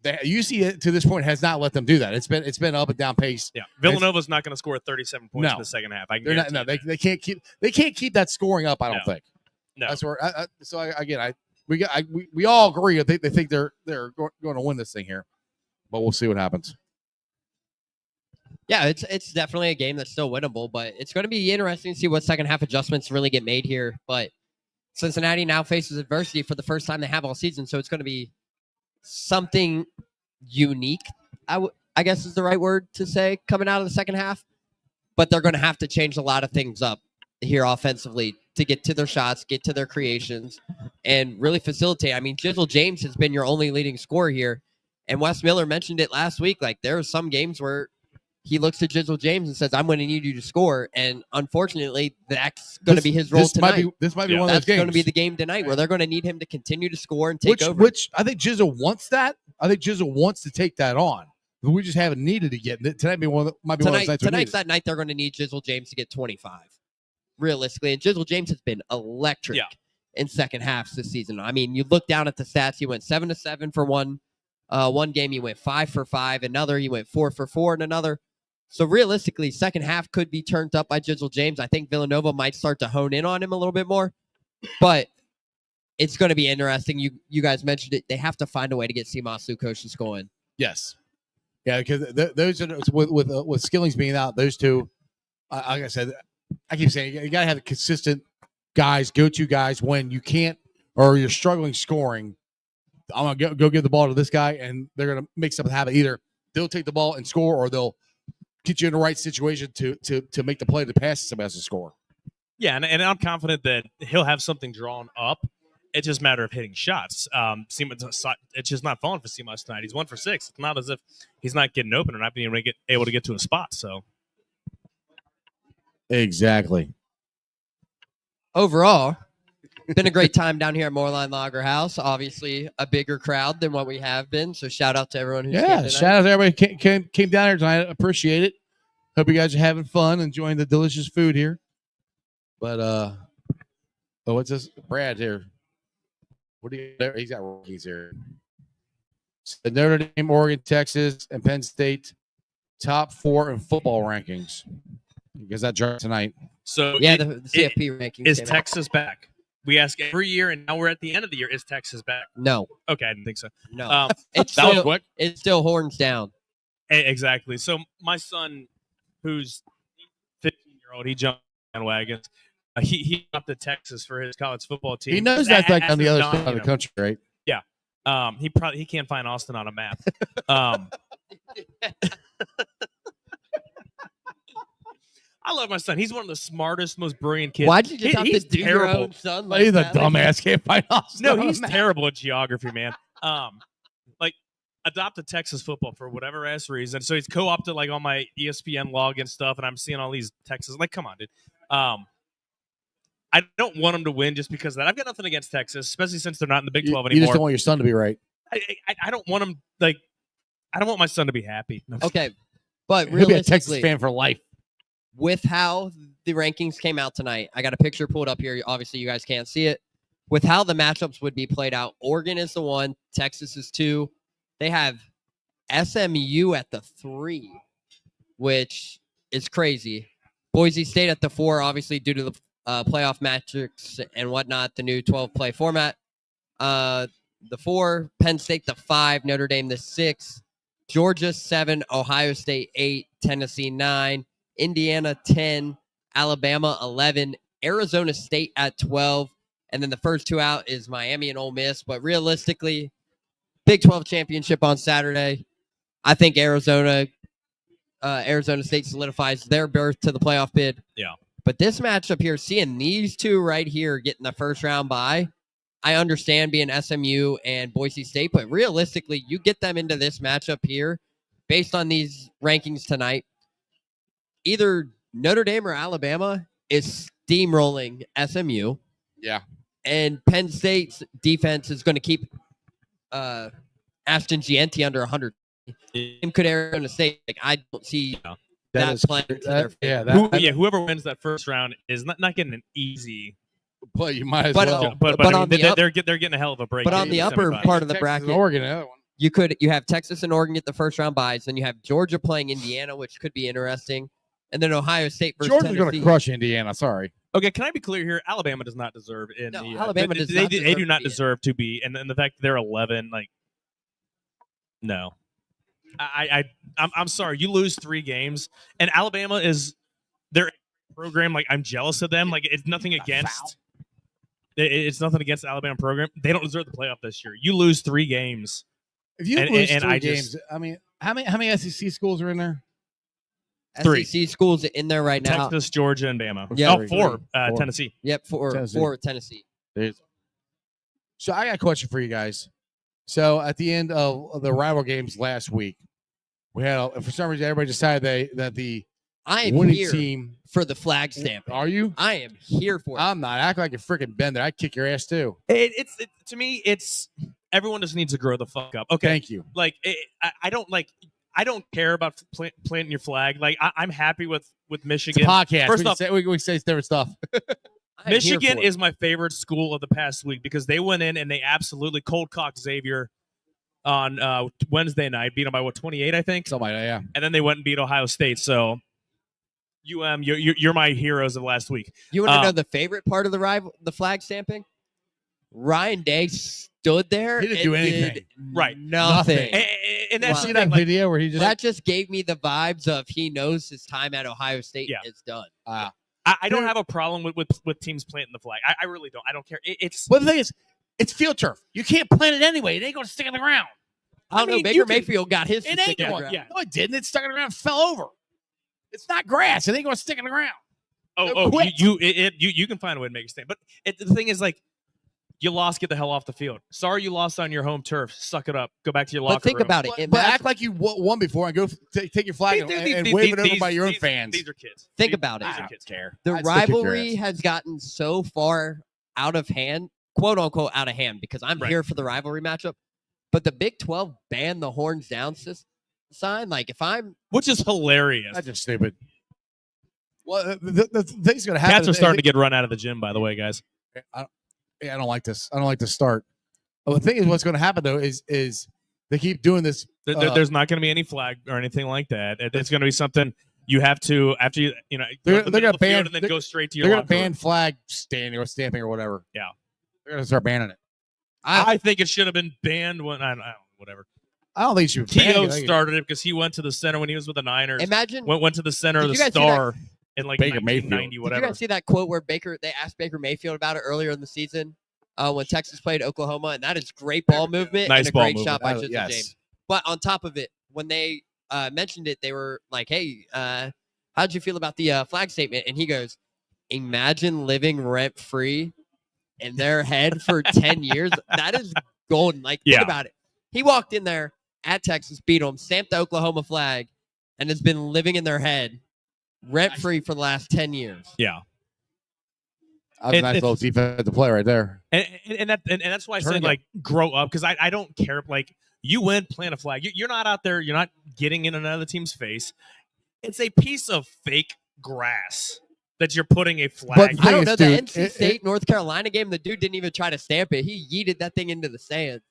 UC to this point has not let them do that. It's been up and down pace. Yeah, Villanova's not going to score 37 points in the second half. They can't keep that scoring up. I don't think. No. That's where. We all agree. They think they're going to win this thing here, but we'll see what happens. Yeah, it's definitely a game that's still winnable, but it's going to be interesting to see what second half adjustments really get made here. But Cincinnati now faces adversity for the first time they have all season, so it's going to be something unique, I guess is the right word to say, coming out of the second half. But they're going to have to change a lot of things up here offensively to get to their shots, get to their creations, and really facilitate. I mean, Jizzle James has been your only leading scorer here, and Wes Miller mentioned it last week. Like, there are some games where he looks at Jizzle James and says, I'm going to need you to score. And unfortunately, that's going to be his role tonight. This might be one of those games. That's going to be the game tonight where they're going to need him to continue to score and take over. Which I think Jizzle wants that. I think Jizzle wants to take that on. But we just haven't needed to get it. Tonight might be one of those nights. Tonight's that night they're going to need Jizzle James to get 25, realistically. And Jizzle James has been electric in second halves this season. I mean, you look down at the stats. He went 7-7 for one game. He went 5 for 5. Another, he went 4 for 4 in another. So realistically, second half could be turned up by Jizzle James. I think Villanova might start to hone in on him a little bit more, but it's going to be interesting. You guys mentioned it. They have to find a way to get Simas Lukosius going. Yes, yeah, because those are with Skillings being out, those two. Like I said, I keep saying you got to have consistent guys, go-to guys when you can't or you're struggling scoring. I'm gonna go give the ball to this guy, and they're gonna make something happen. Either they'll take the ball and score, or they'll get you in the right situation to make the play to pass somebody else to score. Yeah, and I'm confident that he'll have something drawn up. It's just a matter of hitting shots. It's just not falling for Simas tonight. He's 1 for 6. It's not as if he's not getting open or not being able to get to a spot. So exactly. Overall, been a great time down here at Moerlein Lager House. Obviously, a bigger crowd than what we have been. So shout out to everyone who's came shout out to everybody came down here tonight. Appreciate it. Hope you guys are having fun, enjoying the delicious food here. But what's this? Brad here. What do you? He's got rookies here. So Notre Dame, Oregon, Texas, and Penn State top 4 in football rankings because that dropped tonight. So Yeah, the CFP rankings. is came out. Texas back? We ask every year, and now we're at the end of the year. Is Texas back? No, Okay, I didn't think so. no. It's That was still, quick. it's still horns down. Exactly. So my son, who's 15-year-old, he jumped on wagons. He opted Texas for his college football team. He knows that's like As on the a other non- side of the country, right? He can't find Austin on a map. I love my son. He's one of the smartest, most brilliant kids. Why'd you just have to he's do your terrible. own son? Like, he's a that? dumbass. Can't find us. No, he's terrible at geography, man. Like adopted Texas football for whatever ass reason. So he's co-opted like on my ESPN login stuff, and I'm seeing all these Texas. Like, come on, dude. I don't want him to win just because of that. I've got nothing against Texas, especially since they're not in the Big 12 You anymore. just don't want your son to be right. I don't want him like. I don't want my son to be happy. No, Okay, but He'll be a Texas realistically, fan for life. with how the rankings came out tonight, I got a picture pulled up here. Obviously, you guys can't see it. With how the matchups would be played out, Oregon is the 1, Texas is 2. They have SMU at the 3, which is crazy. Boise State at the 4, obviously due to the playoff metrics and whatnot, the new 12-play format. The 4, Penn State the 5, Notre Dame the 6, Georgia 7, Ohio State 8, Tennessee 9, Indiana 10, Alabama 11, Arizona State at 12, and then the first 2 out is Miami and Ole Miss. But realistically, Big 12 championship on Saturday. I think Arizona State solidifies their berth to the playoff bid. Yeah. But this matchup here, seeing these 2 right here getting the first round bye, I understand being SMU and Boise State, but realistically, you get them into this matchup here based on these rankings tonight. Either Notre Dame or Alabama is steamrolling SMU. Yeah. And Penn State's defense is going to keep Ashton Gianti under 100. Same could Arizona State. Like, I don't see that playing to their favor. Whoever wins that first round is not getting an easy. But you might as But, well. But But I on mean, the they're getting a hell of a break. But on in the upper semifinals. part of the Texas bracket, and Oregon, another one. you have Texas and Oregon get the first round byes. Then you have Georgia playing Indiana, which could be interesting. And then Ohio State versus Georgia's going to Tennessee. crush Indiana. Sorry. Okay, can I be clear here? Alabama does not deserve in No, the. Alabama does not They deserve do to not be in. deserve to be, and the fact that they're 11, like, no. I'm sorry. You lose 3 games, and Alabama is their program. Like, I'm jealous of them. Like, it's nothing against. It's nothing against the Alabama program. They don't deserve the playoff this year. You lose 3 games. If you And- lose and 3 I games, just- I mean, how many SEC schools are in there? 3. SEC schools in there right now. Texas, Georgia, and Bama. Yeah. Oh, 4. 4. Tennessee. Yep, for Tennessee. So I got a question for you guys. So at the end of the rival games last week, we had for some reason everybody decided that the I am winning here team. for the flag stamping. Are you? I am here for it. I'm not. Act like a freaking bender. I'd kick your ass too. To me, it's everyone just needs to grow the fuck up. Okay, Thank you. like I don't care about planting your flag. Like I'm happy with It's a Michigan. podcast. First we off, can say different stuff. I am here Michigan for it. is my favorite school of the past week because they went in and they absolutely cold cocked Xavier on Wednesday night, beat them by 28, I think, Somebody, yeah. and then they went and beat Ohio State. So, you're my heroes of last week. You want to know the favorite part of the flag stamping? Ryan Day stood there. He didn't and do anything. did Right. Nothing. And that's Wow. the See thing, that like, video where he just That just gave me the vibes of he knows his time at Ohio State Yeah. is done. I don't have a problem with teams planting the flag. I really don't. I don't care. It's But the thing is, it's field turf. You can't plant it anyway. It ain't going to stick in the ground. I don't know. mean, Baker you can- Mayfield got his. It to ain't stick in the going. ground. yeah. No, it didn't. It stuck in the ground and fell over. It's not grass. It ain't going to stick in the ground. Quit. You can find a way to make a stand. But the thing is, like, you lost. Get the hell off the field. Sorry, you lost on your home turf. Suck it up. Go back to your locker But think room. about it. But act like you won before and go take your flag and wave it over by your own fans. These are kids. Think about it. These I are don't kids. care. The I'd still kick your rivalry ass. has gotten so far out of hand, quote unquote, out of hand, because I'm Right. here for the rivalry matchup. But the Big 12 banned the horns down sign. Like, if I'm Which is hilarious. That's just stupid. Well, the thing's going to happen. Cats are starting to get run out of the gym, by the way, guys. I don't like this. I don't like this start. Well, the thing is, what's going to happen though is They keep doing this. There's not going to be any flag or anything like that. It's going to be something you have to after They're going gonna ban and then go straight to your. They're gonna locker room. ban flag standing or stamping or whatever. Yeah, they're gonna start banning it. I think it should have been banned when I don't know, whatever. I don't think it should be T.O. banned. started it because he went to the center when he was with the Niners. Imagine went to the center of Did the you guys see Star in like Baker 1990, Mayfield. Did you whatever. guys see that quote where they asked Baker Mayfield about it earlier in the season when Texas played Oklahoma, and that is great ball movement Nice and a ball great movement. shot by Oh, Chisholm yes. James. But on top of it, when they mentioned it, they were like, "Hey, how'd you feel about the flag statement?" And he goes, "Imagine living rent free in their head for 10 years. That is golden. Like, Yeah. think about it. He walked in there at Texas, beat them, stamped the Oklahoma flag, and has been living in their head rent free for the last 10 years. Yeah, That's a nice little defensive play right there. and that's why I Turning said it. like grow up because I don't care. Like you win, plant a flag. You're not out there. You're not getting in another team's face. It's a piece of fake grass that you're putting a flag. But in. thing I don't is, know, dude, the NC State North Carolina game, the dude didn't even try to stamp it. He yeeted that thing into the sand.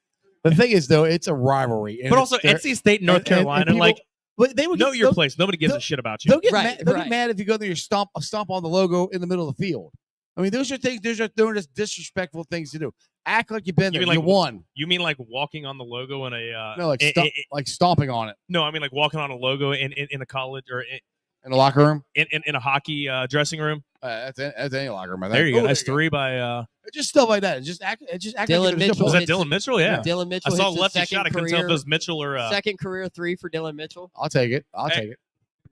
The thing is, though, it's a rivalry. And But also it's- NC State, North and Carolina, people- like but they would know get, your they'll- place. Nobody gives a they'll- shit about you. They'll get Right, mad. They'll right. get mad if you go there. You stomp on the logo in the middle of the field. I mean, those are things. They're just disrespectful things to do. Act like you've been there. mean You like- won. You mean like walking on the logo in a No, like in- stomping on it no? I mean like walking on a logo in a college or in the locker room. in a hockey dressing room. That's any locker room. I think. There you go. Oh, That's three by. It's just stuff like that. It's just act. It's just act. Dylan like you're Mitchell Was that hits Dylan Mitchell? Yeah. Dylan I Mitchell saw a hits his lefty second shot. I couldn't tell if it career, was Mitchell or. second career three for Dylan Mitchell. I'll take it. I'll Hey. take it.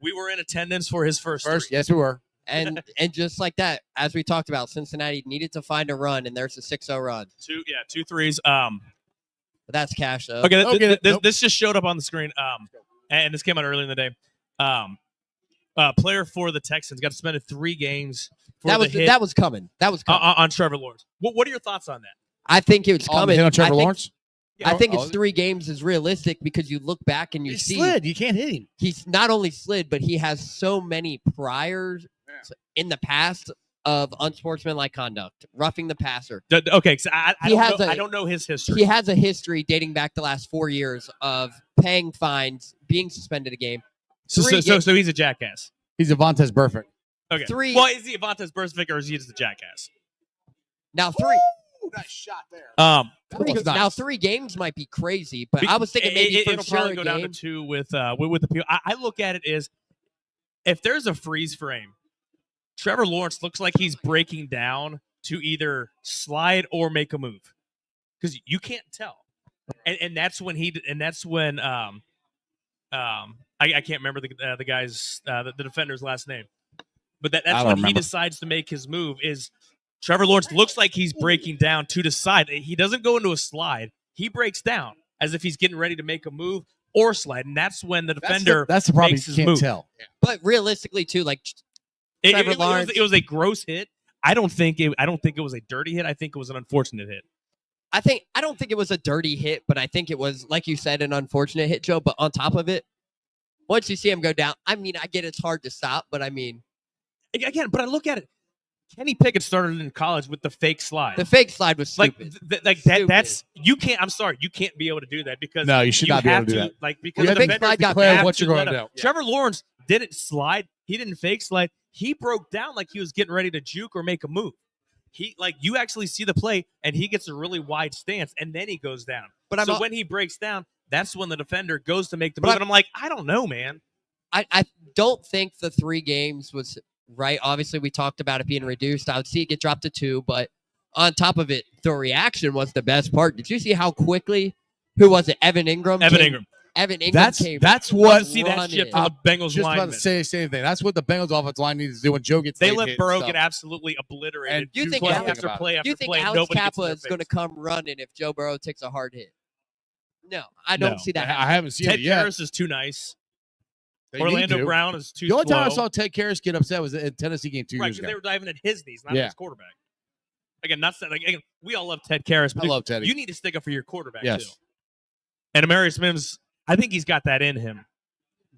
We were in attendance for his first. First, three. yes, we were. And just like that, as we talked about, Cincinnati needed to find a run, and there's a 6-0 run. Two threes. But that's cash, though. Okay, Okay, nope. this just showed up on the screen. And this came out earlier in the day. Player for the Texans got suspended 3 games for That the was hit that was coming. That was coming. on Trevor Lawrence. What are your thoughts on that? I think it was On the coming. hit on Trevor I think, Lawrence. I think Oh, it's 3 games is realistic because you look back and you He see slid. You can't hit him. he's not only slid, but he has so many priors in the past of unsportsmanlike conduct, roughing the passer. Okay, so I He don't has know, a- I don't know his history. He has a history dating back the last 4 years of paying fines, being suspended a game. So he's a jackass. He's a Vontez Burfict. Okay. 3 Well, is he a Vontaze Burfict or is he just a jackass? now 3 Nice shot there. That was now nice. 3 games might be crazy, but I was thinking maybe for it'll sure probably a go down to game. 2 with the people. I look at it as if there's a freeze frame, Trevor Lawrence looks like he's breaking down to either slide or make a move because you can't tell, and that's when I can't remember the guy's the defender's last name, but that's don't when he remember. decides to make his move. Is Trevor Lawrence looks like he's breaking down to decide. He doesn't go into a slide. He breaks down as if he's getting ready to make a move or slide, and that's when the defender That's the problem. makes You his can't move. tell. But realistically, too, like Trevor Lawrence. It was a gross hit. I don't think it was a dirty hit. I think it was an unfortunate hit. I don't think it was a dirty hit, but I think it was, like you said, an unfortunate hit, Joe. But on top of it, once you see him go down, I mean, I get it's hard to stop, but I mean, Again, but I look at it. Kenny Pickett started in college with the fake slide. the fake slide was like stupid. that. Stupid. That's you can't. I'm sorry, you can't be able to do that because No, you should not be able have to do that. Like You because have the to fake slide got declare bad. what you're going to let do. him. Trevor Lawrence didn't slide. He didn't fake slide. He broke down like he was getting ready to juke or make a move. He like you actually see the play and he gets a really wide stance and then he goes down. But So when he breaks down, that's when the defender goes to make the move. But And I'm like, I don't know, man. I don't think the 3 games was right. Obviously, we talked about it being reduced. I would see it get dropped to 2, but on top of it, the reaction was the best part. Did you see how quickly? Who was it? Evan Ingram. Evan Ingram. Evan Ingram came. That's what See that running. shit from the Bengals just about lineman. to say the same thing. That's what the Bengals offensive line needs to do when Joe gets They late let hit Burrow and get stuff. absolutely obliterated. And Do you think play Alex- after play Do after you think play? and Alex nobody gets in Kappa their is going to face. come running if Joe Burrow takes a hard hit? No, I don't No. see that. I happening. haven't seen Ted it yet. Karras is too nice. They need Orlando to. Brown is too The only time I slow. saw Ted Karras get upset was in Tennessee game 2 Right, years because ago. they were diving at his knees, not Yeah. his quarterback. Again, not saying, like again, we all love Ted Karras, but I love Teddy. you need to stick up for your quarterback Yes. too. And Amarius Mims, I think he's got that in him,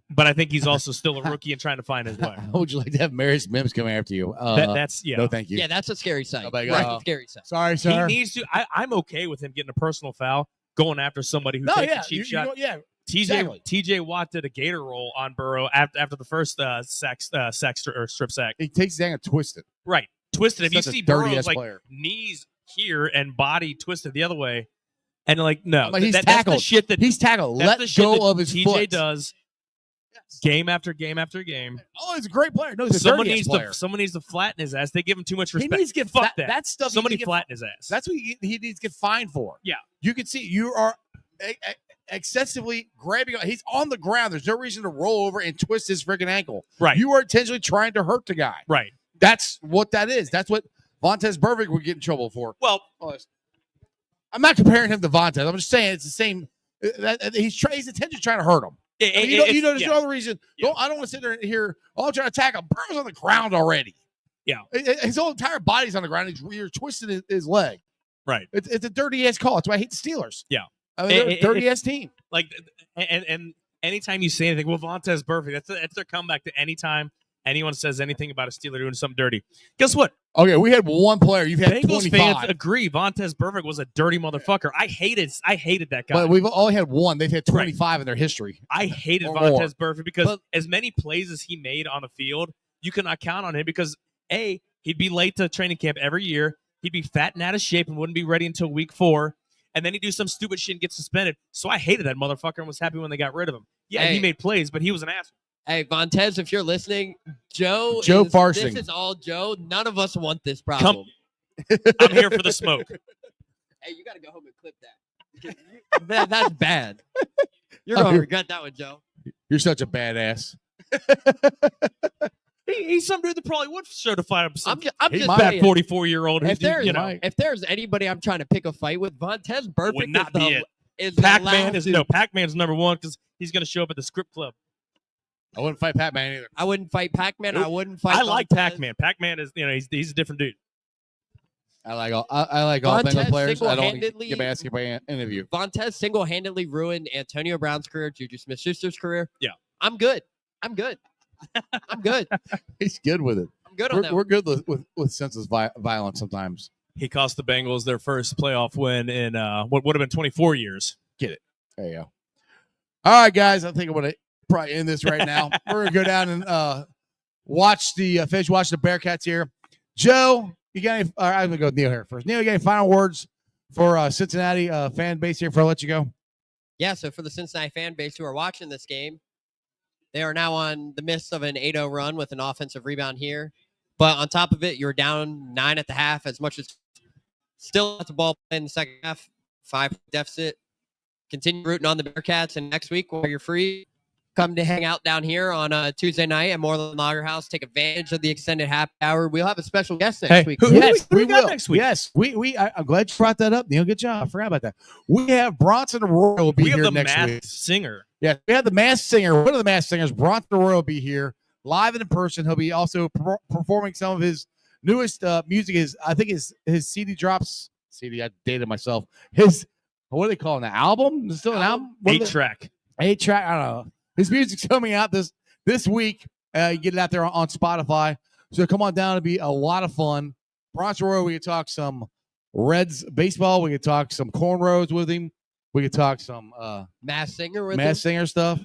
but I think he's also still a rookie and trying to find his way. How would you like to have Marius Mims coming after you? That's No, thank you. Yeah, that's a scary sight. Oh my Right, God. scary sight. Sorry, He sir. needs to. I'm okay with him getting a personal foul. going after somebody who No, takes yeah, a cheap you shot. know, yeah. TJ exactly. Watt did a gator roll on Burrow after the first strip sack. He takes his ankle twisted. Right, twisted. If you Such a see dirty-ass Burrow's like player. knees here and body twisted the other way, and like no, I'm like, he's that's tackled. the shit that He's tackled. that's Let the shit go that of his TJ foot. does Yes. game after game after game. Oh, he's a great player. No, he's a Someone dirty-ass player. someone needs to flatten his ass. They give him too much He respect. needs to get Fuck that. That stuff. Somebody he needs to flatten his ass. That's what he needs to get fined for. Yeah. You can see you are excessively grabbing. He's on the ground. There's no reason to roll over and twist his freaking ankle. Right. You are intentionally trying to hurt the guy. Right. That's what that is. That's what Vontez Burfict would get in trouble for. Well, I'm not comparing him to Vontez. I'm just saying it's the same. He's intentionally trying to hurt him. You know, there's no other reason. Yeah. I don't want to sit there and hear, I'm trying to attack him. Burrow's on the ground already. Yeah. His whole entire body's on the ground. You're twisting his leg. Right. It's a dirty ass call. That's why I hate the Steelers. Yeah. I mean, they're a dirty ass team. Like, and anytime you say anything, well, Vontez Burfict, that's their comeback to anytime anyone says anything about a Steeler doing something dirty. Guess what? Okay, we had one player. You've had Bengals 25. fans agree Vontez Burfict was a dirty motherfucker. I hated that guy. But we've only had one. They've had 25 in their history. I hated Vontez Burfict because as many plays as he made on the field, you could not count on him because A, he'd be late to training camp every year. He'd be fat and out of shape and wouldn't be ready until week 4. And then he'd do some stupid shit and get suspended. So I hated that motherfucker and was happy when they got rid of him. Yeah, he made plays, but he was an asshole. Hey, Vontez, if you're listening, Joe Farfsing. This is all Joe. None of us want this problem. I'm here for the smoke. Hey, you got to go home and clip that. That's bad. You're going to regret that one, Joe. You're such a badass. He's some dude that probably would show to fight him. I'm just fat 44-year-old. If there's anybody I'm trying to pick a fight with, Vontez Burfict would not be it. Pac-Man Pac-Man's number one because he's going to show up at the script club. I wouldn't fight Pac-Man either. I wouldn't fight Pac-Man. Nope. I wouldn't fight. I like Pac-Man. Pac-Man is, he's a different dude. I like all Bengal players. I don't get my ass kicked by any of you. Vontez single-handedly ruined Antonio Brown's career, Juju Smith-Schuster's career. Yeah, I'm good. I'm good. He's good with it. I'm good on that. We're good with senseless violence sometimes. He cost the Bengals their first playoff win in what would have been 24 years. Get it? There you go. All right, guys. I think I'm gonna probably end this right now. We're gonna go down and watch the Bearcats here. Joe, you got any? I'm gonna go with Neil here first. Neil, you got any final words for Cincinnati fan base here before I let you go? Yeah. So for the Cincinnati fan base who are watching this game, they are now on the midst of an 8-0 run with an offensive rebound here. But on top of it, you're down 9 at the half, as much as still at the ball play in the second half, 5 deficit. Continue rooting on the Bearcats, and next week while you're free, come to hang out down here on Tuesday night at Moerlein Lager House. Take advantage of the extended happy hour. We'll have a special guest next week. Yes, we will. next week? Yes, I'm glad you brought that up, Neil. Good job. I forgot about that. We have Bronson Royal will be we here have the next masked week. singer. Yeah, we have the masked singer. One of the masked singers, Bronson Royal, will be here live and in person. He'll be also performing some of his newest music. I think his CD drops. CD, I dated myself. What are they calling the album? Is it still an album? 8-track. 8-track. I don't know. His music's coming out this week. You get it out there on Spotify. So come on down. It'll be a lot of fun. Bronson Royal, we can talk some Reds baseball. We can talk some cornrows with him. We could talk some Mass singer with him. singer stuff.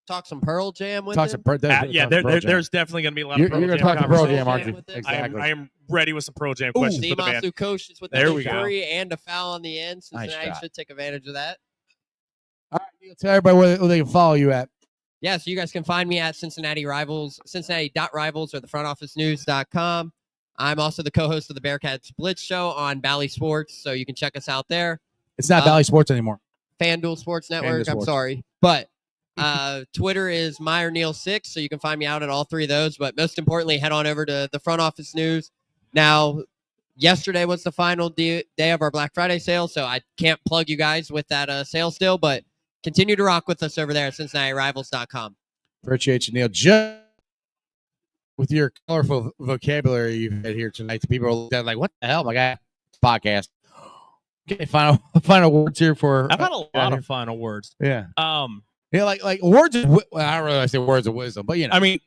Talk some Pearl Jam with Talk him. some there's definitely going to be a lot You're of Pearl going to Jam talk some Pearl conversation. Jam, aren't you? with it. Exactly. I am ready with some Pearl Jam questions for the band. Nimasu Kosh with There the we go. injury and a foul on the end. Nice Cincinnati shot. should take advantage of that. All right, Neil, tell everybody where they can follow you at. Yeah, so you guys can find me at Cincinnati Rivals, Cincinnati.Rivals or thefrontofficenews.com. I'm also the co-host of the Bearcats Blitz Show on Bally Sports, so you can check us out there. It's not Valley Sports anymore. FanDuel Sports Network, FanDuel Sports. I'm sorry. But Twitter is MeyerNeil6, so you can find me out at all 3 of those. But most importantly, head on over to the Front Office News. Now, yesterday was the final day of our Black Friday sale, so I can't plug you guys with that sale still, but continue to rock with us over there at CincinnatiRivals.com. Appreciate you, Neil. Just with your colorful vocabulary you've had here tonight, people are looking at like, what the hell, my guy? Podcast. Okay, final words here for. I've had a lot of final words. Yeah. Yeah, like words. I don't really want to say words of wisdom, but I mean,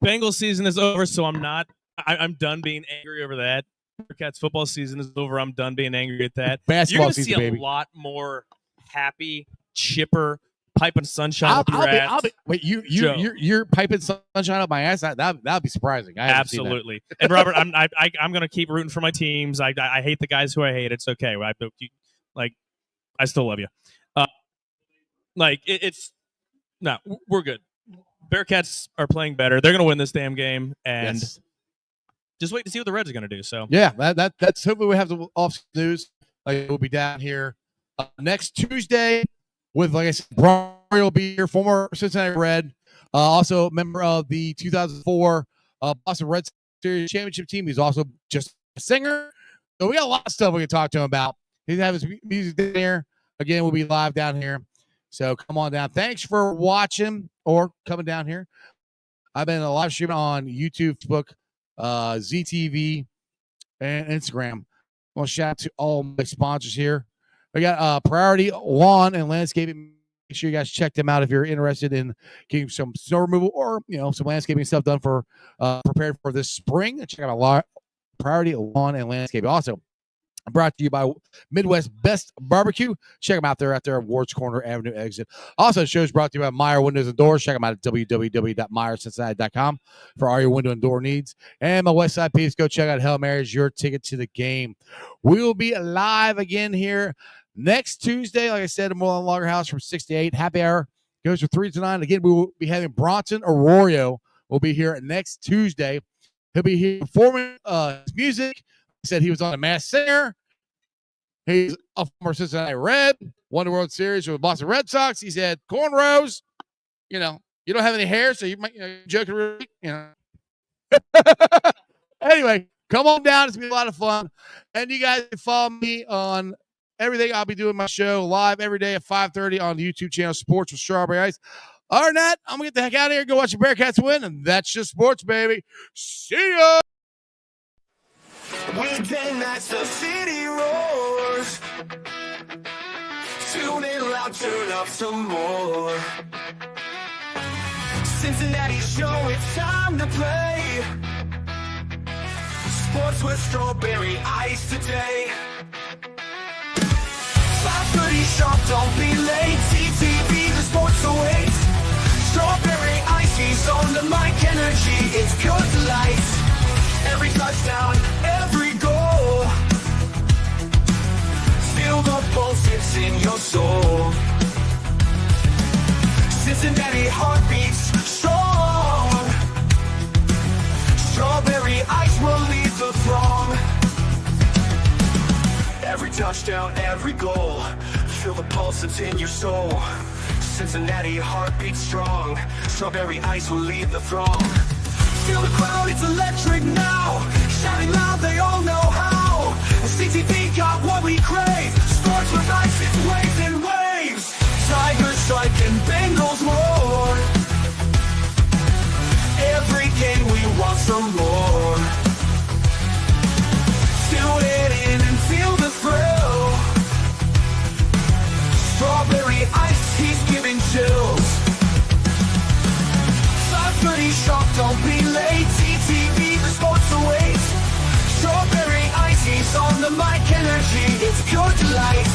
Bengals season is over, so I'm done being angry over that. Bearcats football season is over. I'm done being angry at that. Basketball You're going to season, see baby. a lot more happy, chipper, piping sunshine up your ass. Wait, Joe. you're piping sunshine up my ass? That'd be surprising. I haven't seen that. Absolutely. And Robert, I'm going to keep rooting for my teams. I hate the guys who I hate. It's okay. I still love you. We're good. Bearcats are playing better. They're going to win this damn game, and Yes. just wait to see what the Reds are going to do. So Yeah, that's hopefully we have the off news. We'll be down here next Tuesday with, like I said, Brian will be here, former Cincinnati Red, also a member of the 2004 Boston Red Series championship team. He's also just a singer. So we got a lot of stuff we can talk to him about. He's have his music down here. Again, we'll be live down here. So come on down. Thanks for watching or coming down here. I've been live streaming on YouTube, Facebook, ZTV, and Instagram. I want to shout out to all my sponsors here. We got Priority Lawn and Landscaping. Make sure you guys check them out if you're interested in getting some snow removal or some landscaping stuff done for prepared for this spring. Check out Priority Lawn and Landscaping. Also, brought to you by Midwest Best Barbecue. Check them out there at their Wards Corner Avenue exit. Also, the show is brought to you by Meyer Windows and Doors. Check them out at www.meyercincinnati.com for all your window and door needs. And my West Side Peeps, go check out Hail Mary's, your ticket to the game. We will be live again here next Tuesday. Like I said, at Moerlein Lager House from 6 to 8. Happy hour goes from 3 to 9. Again, we will be having Bronson Arroyo. Will be here next Tuesday. He'll be here performing his music. He said he was on a Masked Singer. He's a former Cincinnati Red, won the World Series with Boston Red Sox. He said cornrows. You don't have any hair, so you might joke around. Anyway, come on down. It's gonna be a lot of fun, and you guys can follow me on everything. I'll be doing my show live every day at 5:30 on the YouTube channel Sports with Strawberry Ice. Other than that, I'm gonna get the heck out of here and go watch the Bearcats win, and that's just sports, baby. See ya. Weekday nights, the city roars. Tune in loud, turn up some more. Cincinnati show, it's time to play. Sports with Strawberry Ice today. 5:30 sharp, don't be late. TTV, the sports awaits. Strawberry Ice, he's on the mic, energy, it's pure delight. Every touchdown, every goal. Feel the pulse, it's in your soul. Cincinnati heartbeats strong. Strawberry Ice will lead the throng. Every touchdown, every goal. Feel the pulse, it's in your soul. Cincinnati heartbeats strong. Strawberry Ice will lead the throng. Feel the crowd, it's electric now. Shouting loud, they all know how. The CTV got what we crave. Sports with Ice, it's waves and waves. Tigers strike and Bengals roar. Every game we want some more. Tune in and feel the thrill. Strawberry Ice, he's giving chills. 5:30 sharp, don't be late. TTV, the sports awaits. Strawberry Ice, he's on the mic, energy, it's pure delight.